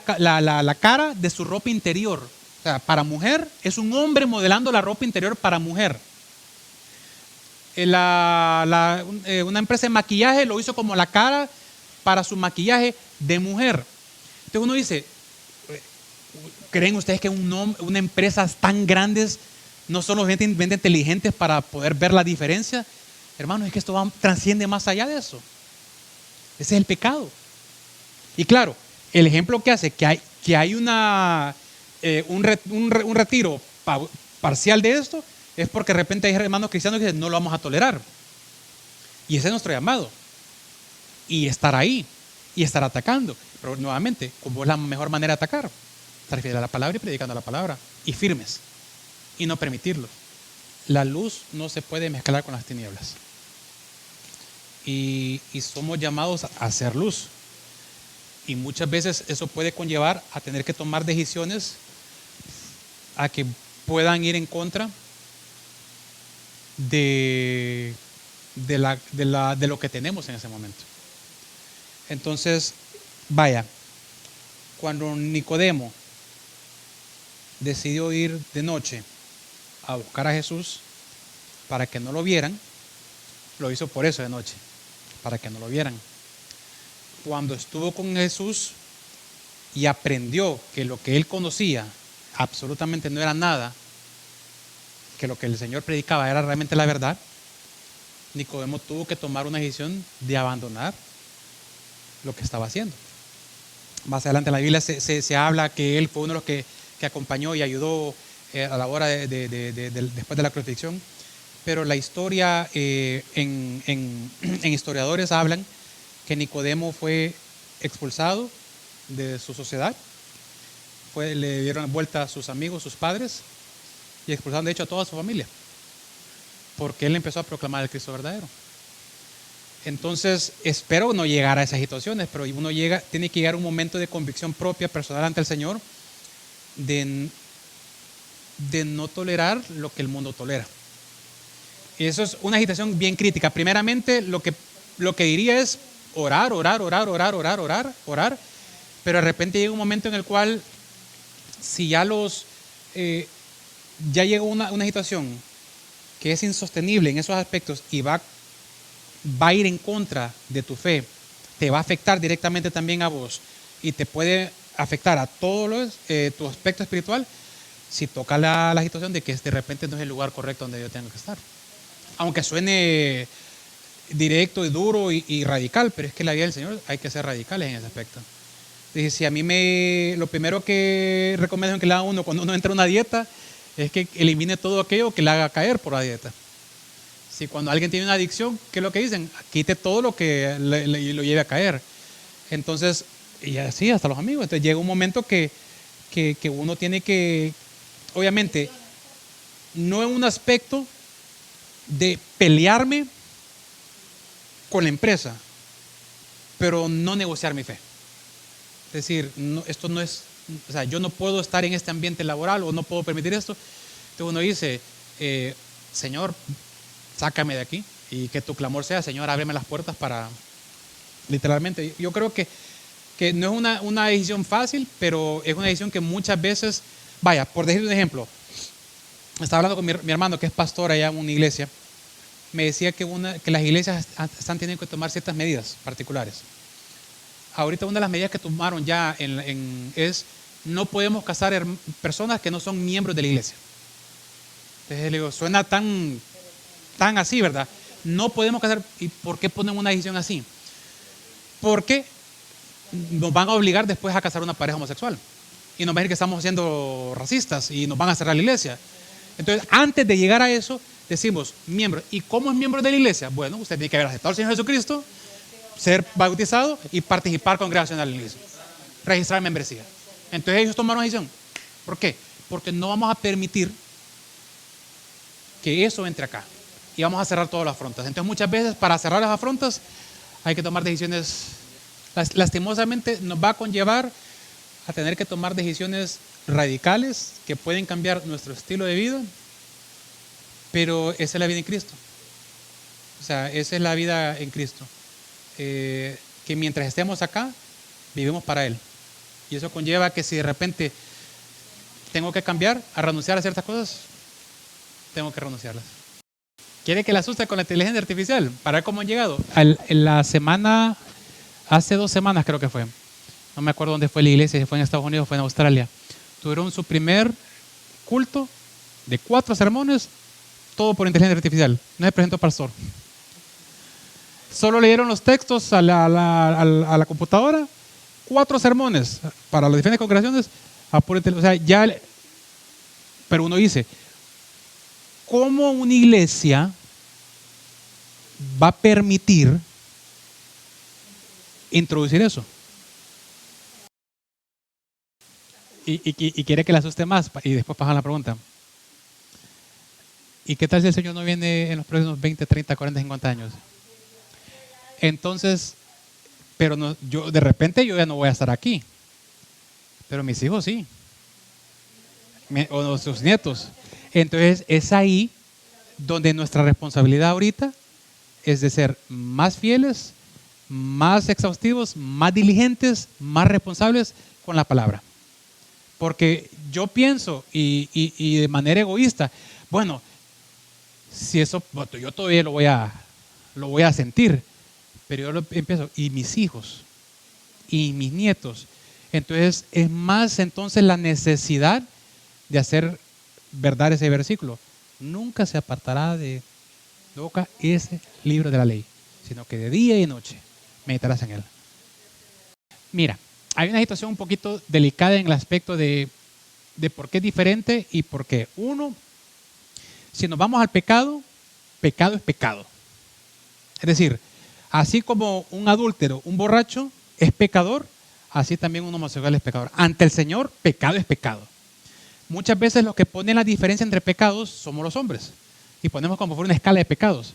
cara de su ropa interior. O sea, para mujer, es un hombre modelando la ropa interior para mujer. Una empresa de maquillaje lo hizo como la cara para su maquillaje de mujer. Entonces uno dice, ¿creen ustedes que una empresa tan grandes no son los gente inteligentes para poder ver la diferencia? Hermanos, es que esto trasciende más allá de eso. Ese es el pecado. Y claro, el ejemplo que hace que hay un retiro parcial de esto es porque de repente hay hermanos cristianos que dicen no lo vamos a tolerar. Y ese es nuestro llamado. Y estar ahí y estar atacando. Pero nuevamente, ¿cómo es la mejor manera de atacar? Estar fiel a la palabra y predicando la palabra. Y firmes. Y no permitirlo. La luz no se puede mezclar con las tinieblas. Y somos llamados a hacer luz. Y muchas veces eso puede conllevar a tener que tomar decisiones a que puedan ir en contra de lo que tenemos en ese momento. Entonces, vaya, cuando Nicodemo decidió ir de noche a buscar a Jesús para que no lo vieran, lo hizo por eso de noche, para que no lo vieran. Cuando estuvo con Jesús y aprendió que lo que él conocía absolutamente no era nada, que lo que el Señor predicaba era realmente la verdad, Nicodemo tuvo que tomar una decisión de abandonar lo que estaba haciendo. Más adelante en la Biblia se habla que él fue uno de los que acompañó y ayudó a la hora después de la crucifixión. Pero la historia, en historiadores hablan que Nicodemo fue expulsado de su sociedad, le dieron vuelta a sus amigos, sus padres, y expulsaron de hecho a toda su familia. porque él empezó a proclamar el Cristo verdadero. Entonces, espero no llegar a esas situaciones, pero uno tiene que llegar a un momento de convicción propia, personal ante el Señor, de no tolerar lo que el mundo tolera. Y eso es una agitación bien crítica. Primeramente, lo que diría es orar, pero de repente llega un momento en el cual, si ya llega una situación que es insostenible en esos aspectos y va a ir en contra de tu fe, te va a afectar directamente también a vos y te puede afectar a todo tu aspecto espiritual, si toca la situación de que de repente no es el lugar correcto donde yo tengo que estar. Aunque suene directo y duro y radical, pero es que la vida del Señor hay que ser radicales en ese aspecto. Dice, si a mí lo primero que recomiendo que le haga uno cuando uno entra a una dieta es que elimine todo aquello que le haga caer por la dieta. Si cuando alguien tiene una adicción, ¿qué es lo que dicen? Quite todo lo que lo lleve a caer. Entonces, y así hasta los amigos. Entonces llega un momento que uno tiene que, obviamente, no en un aspecto de pelearme con la empresa, pero no negociar mi fe. Es decir, esto no es, o sea, yo no puedo estar en este ambiente laboral o no puedo permitir esto. Entonces uno dice, Señor, sácame de aquí y que tu clamor sea, Señor, ábreme las puertas para, literalmente. Yo creo que no es una decisión fácil, pero es una decisión que muchas veces, vaya, por decir un ejemplo, estaba hablando con mi hermano que es pastor allá en una iglesia, me decía que las iglesias están teniendo que tomar ciertas medidas particulares. Ahorita una de las medidas que tomaron ya es no podemos casar personas que no son miembros de la iglesia. Entonces le digo, suena tan así, ¿verdad? No podemos casar. ¿Y por qué ponen una decisión así? Porque nos van a obligar después a casar una pareja homosexual y nos van a decir que estamos siendo racistas y nos van a cerrar la iglesia. Entonces, antes de llegar a eso, decimos miembro. ¿Y cómo es miembro de la iglesia? Bueno, usted tiene que haber aceptado al Señor Jesucristo, ser bautizado y participar congregacional en la iglesia, registrar membresía. Entonces ellos tomaron una decisión. ¿Por qué? Porque no vamos a permitir que eso entre acá y vamos a cerrar todas las fronteras. Entonces muchas veces para cerrar las fronteras hay que tomar decisiones, lastimosamente nos va a conllevar a tener que tomar decisiones radicales que pueden cambiar nuestro estilo de vida, pero esa es la vida en Cristo. O sea, esa es la vida en Cristo. Que mientras estemos acá, vivimos para Él. Y eso conlleva que si de repente tengo que cambiar, a renunciar a ciertas cosas, tengo que renunciarlas. ¿Quiere que le asuste con la inteligencia artificial? Para ver cómo han llegado. En la semana, hace 2 semanas creo que fue, no me acuerdo dónde fue la iglesia, si fue en Estados Unidos o fue en Australia, tuvieron su primer culto de 4 sermones, todo por inteligencia artificial. No se presentó pastor. Solo leyeron los textos a la computadora, 4 sermones para las diferentes congregaciones. O sea, ya, pero uno dice, ¿cómo una iglesia va a permitir introducir eso? Y quiere que le asuste más y después pasan la pregunta. ¿Y qué tal si el Señor no viene en los próximos 20, 30, 40, 50 años? Entonces, pero no, yo de repente yo ya no voy a estar aquí, pero mis hijos sí, o nuestros nietos. Entonces es ahí donde nuestra responsabilidad ahorita es de ser más fieles, más exhaustivos, más diligentes, más responsables con la palabra. Porque yo pienso y de manera egoísta, bueno, si eso, bueno, yo todavía lo voy a sentir, pero yo lo empiezo, y mis hijos, y mis nietos. Entonces es más entonces la necesidad de hacer verdad ese versículo. Nunca se apartará de boca ese libro de la ley, sino que de día y de noche meditarás en él. Mira, hay una situación un poquito delicada en el aspecto de por qué es diferente y por qué. Uno, si nos vamos al pecado, pecado es pecado. Es decir, así como un adúltero, un borracho es pecador, así también un homosexual es pecador. Ante el Señor, pecado es pecado. Muchas veces lo que pone la diferencia entre pecados somos los hombres. y ponemos como por una escala de pecados.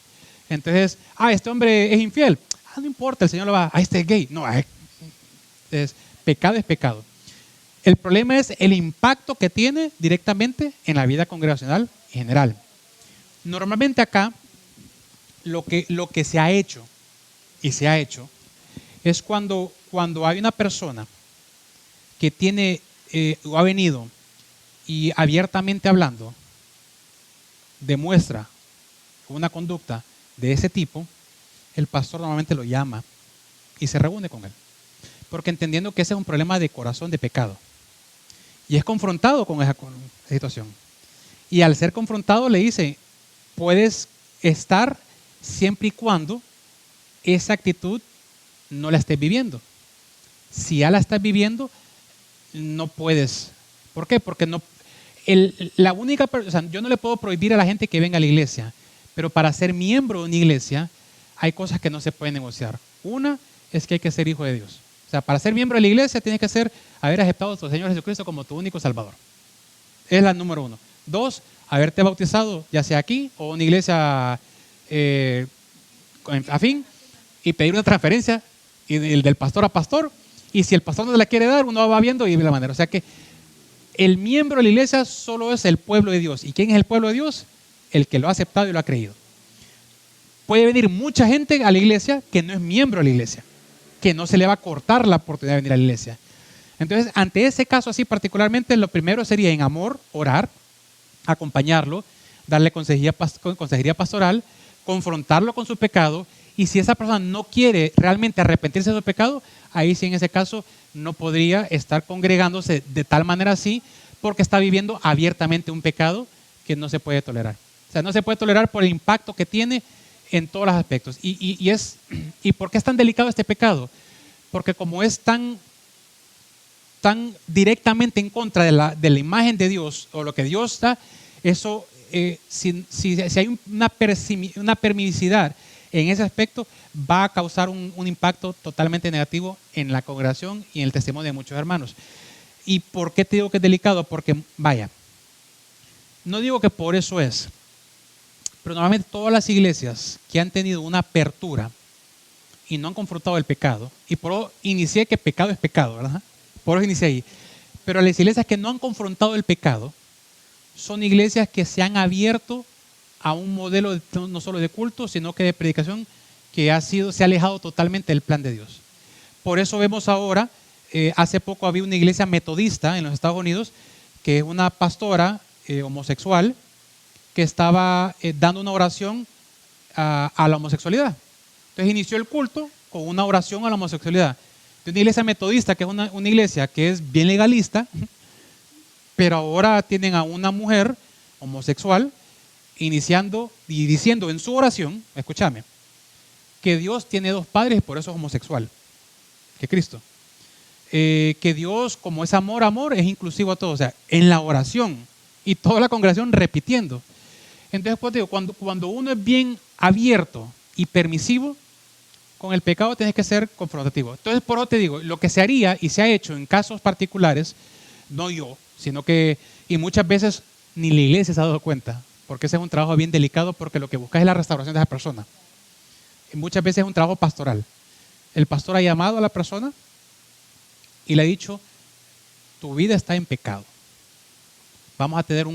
Entonces, este hombre es infiel. No importa, el Señor lo va, este es gay. No, pecado es pecado. El problema es el impacto que tiene directamente en la vida congregacional en general. Normalmente acá, lo que se ha hecho, y se ha hecho, es cuando hay una persona que tiene, o ha venido y abiertamente hablando, demuestra una conducta de ese tipo, el pastor normalmente lo llama y se reúne con él. Porque entendiendo que ese es un problema de corazón, de pecado. Y es confrontado con esa situación. Y al ser confrontado le dice, puedes estar siempre y cuando esa actitud no la estés viviendo. Si ya la estás viviendo, no puedes. ¿Por qué? Porque no, yo no le puedo prohibir a la gente que venga a la iglesia, pero para ser miembro de una iglesia hay cosas que no se pueden negociar. Una es que hay que ser hijo de Dios. O sea, para ser miembro de la iglesia tienes que haber aceptado a tu Señor Jesucristo como tu único Salvador. Es la número 1. 2, haberte bautizado, ya sea aquí o en una iglesia afín, y pedir una transferencia del pastor a pastor. Y si el pastor no la quiere dar, uno va viendo y ve la manera. O sea que el miembro de la iglesia solo es el pueblo de Dios. ¿Y quién es el pueblo de Dios? El que lo ha aceptado y lo ha creído. Puede venir mucha gente a la iglesia que no es miembro de la iglesia, que no se le va a cortar la oportunidad de venir a la iglesia. Entonces, ante ese caso así particularmente, lo primero sería en amor, orar, acompañarlo, darle consejería pastoral, confrontarlo con su pecado, y si esa persona no quiere realmente arrepentirse de su pecado, ahí sí en ese caso no podría estar congregándose de tal manera así, porque está viviendo abiertamente un pecado que no se puede tolerar. O sea, no se puede tolerar por el impacto que tiene en todos los aspectos. ¿Y por qué es tan delicado este pecado? Porque como es tan directamente en contra de la imagen de Dios o lo que Dios da, eso, si hay una permisividad en ese aspecto, va a causar un impacto totalmente negativo en la congregación y en el testimonio de muchos hermanos. ¿Y por qué te digo que es delicado? Porque, no digo que por eso es, pero normalmente todas las iglesias que han tenido una apertura y no han confrontado el pecado, y por eso inicié que pecado es pecado, ¿verdad? Por eso inicié ahí. Pero las iglesias que no han confrontado el pecado son iglesias que se han abierto a un modelo no solo de culto, sino que de predicación que se ha alejado totalmente del plan de Dios. Por eso vemos ahora, hace poco había una iglesia metodista en los Estados Unidos, que es una pastora homosexual, que estaba dando una oración a la homosexualidad. Entonces inició el culto con una oración a la homosexualidad. De una iglesia metodista, que es una iglesia que es bien legalista, pero ahora tienen a una mujer homosexual iniciando y diciendo en su oración, escúchame, que Dios tiene 2 padres y por eso es homosexual, que Cristo. Que Dios, como es amor, es inclusivo a todos. O sea, en la oración y toda la congregación repitiendo. Entonces, pues digo, cuando uno es bien abierto y permisivo, con el pecado tienes que ser confrontativo. Entonces, por eso te digo, lo que se haría y se ha hecho en casos particulares, no yo, sino que, y muchas veces ni la iglesia se ha dado cuenta, porque ese es un trabajo bien delicado, porque lo que buscas es la restauración de esa persona. Y muchas veces es un trabajo pastoral. El pastor ha llamado a la persona y le ha dicho, tu vida está en pecado. Vamos a tener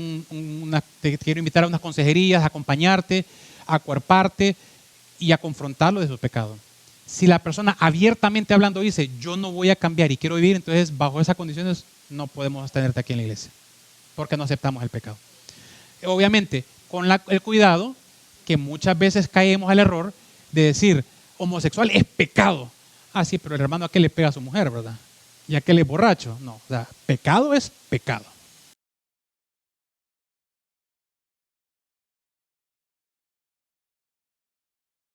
te quiero invitar a unas consejerías, a acompañarte, a acuerparte y a confrontarlo de su pecado. Si la persona abiertamente hablando dice, yo no voy a cambiar y quiero vivir, entonces bajo esas condiciones no podemos tenerte aquí en la iglesia, porque no aceptamos el pecado. Obviamente, con el cuidado que muchas veces caemos al error de decir, homosexual es pecado. Sí, pero el hermano, ¿a qué le pega a su mujer, verdad? ¿Y a qué le es borracho? No, o sea, pecado es pecado.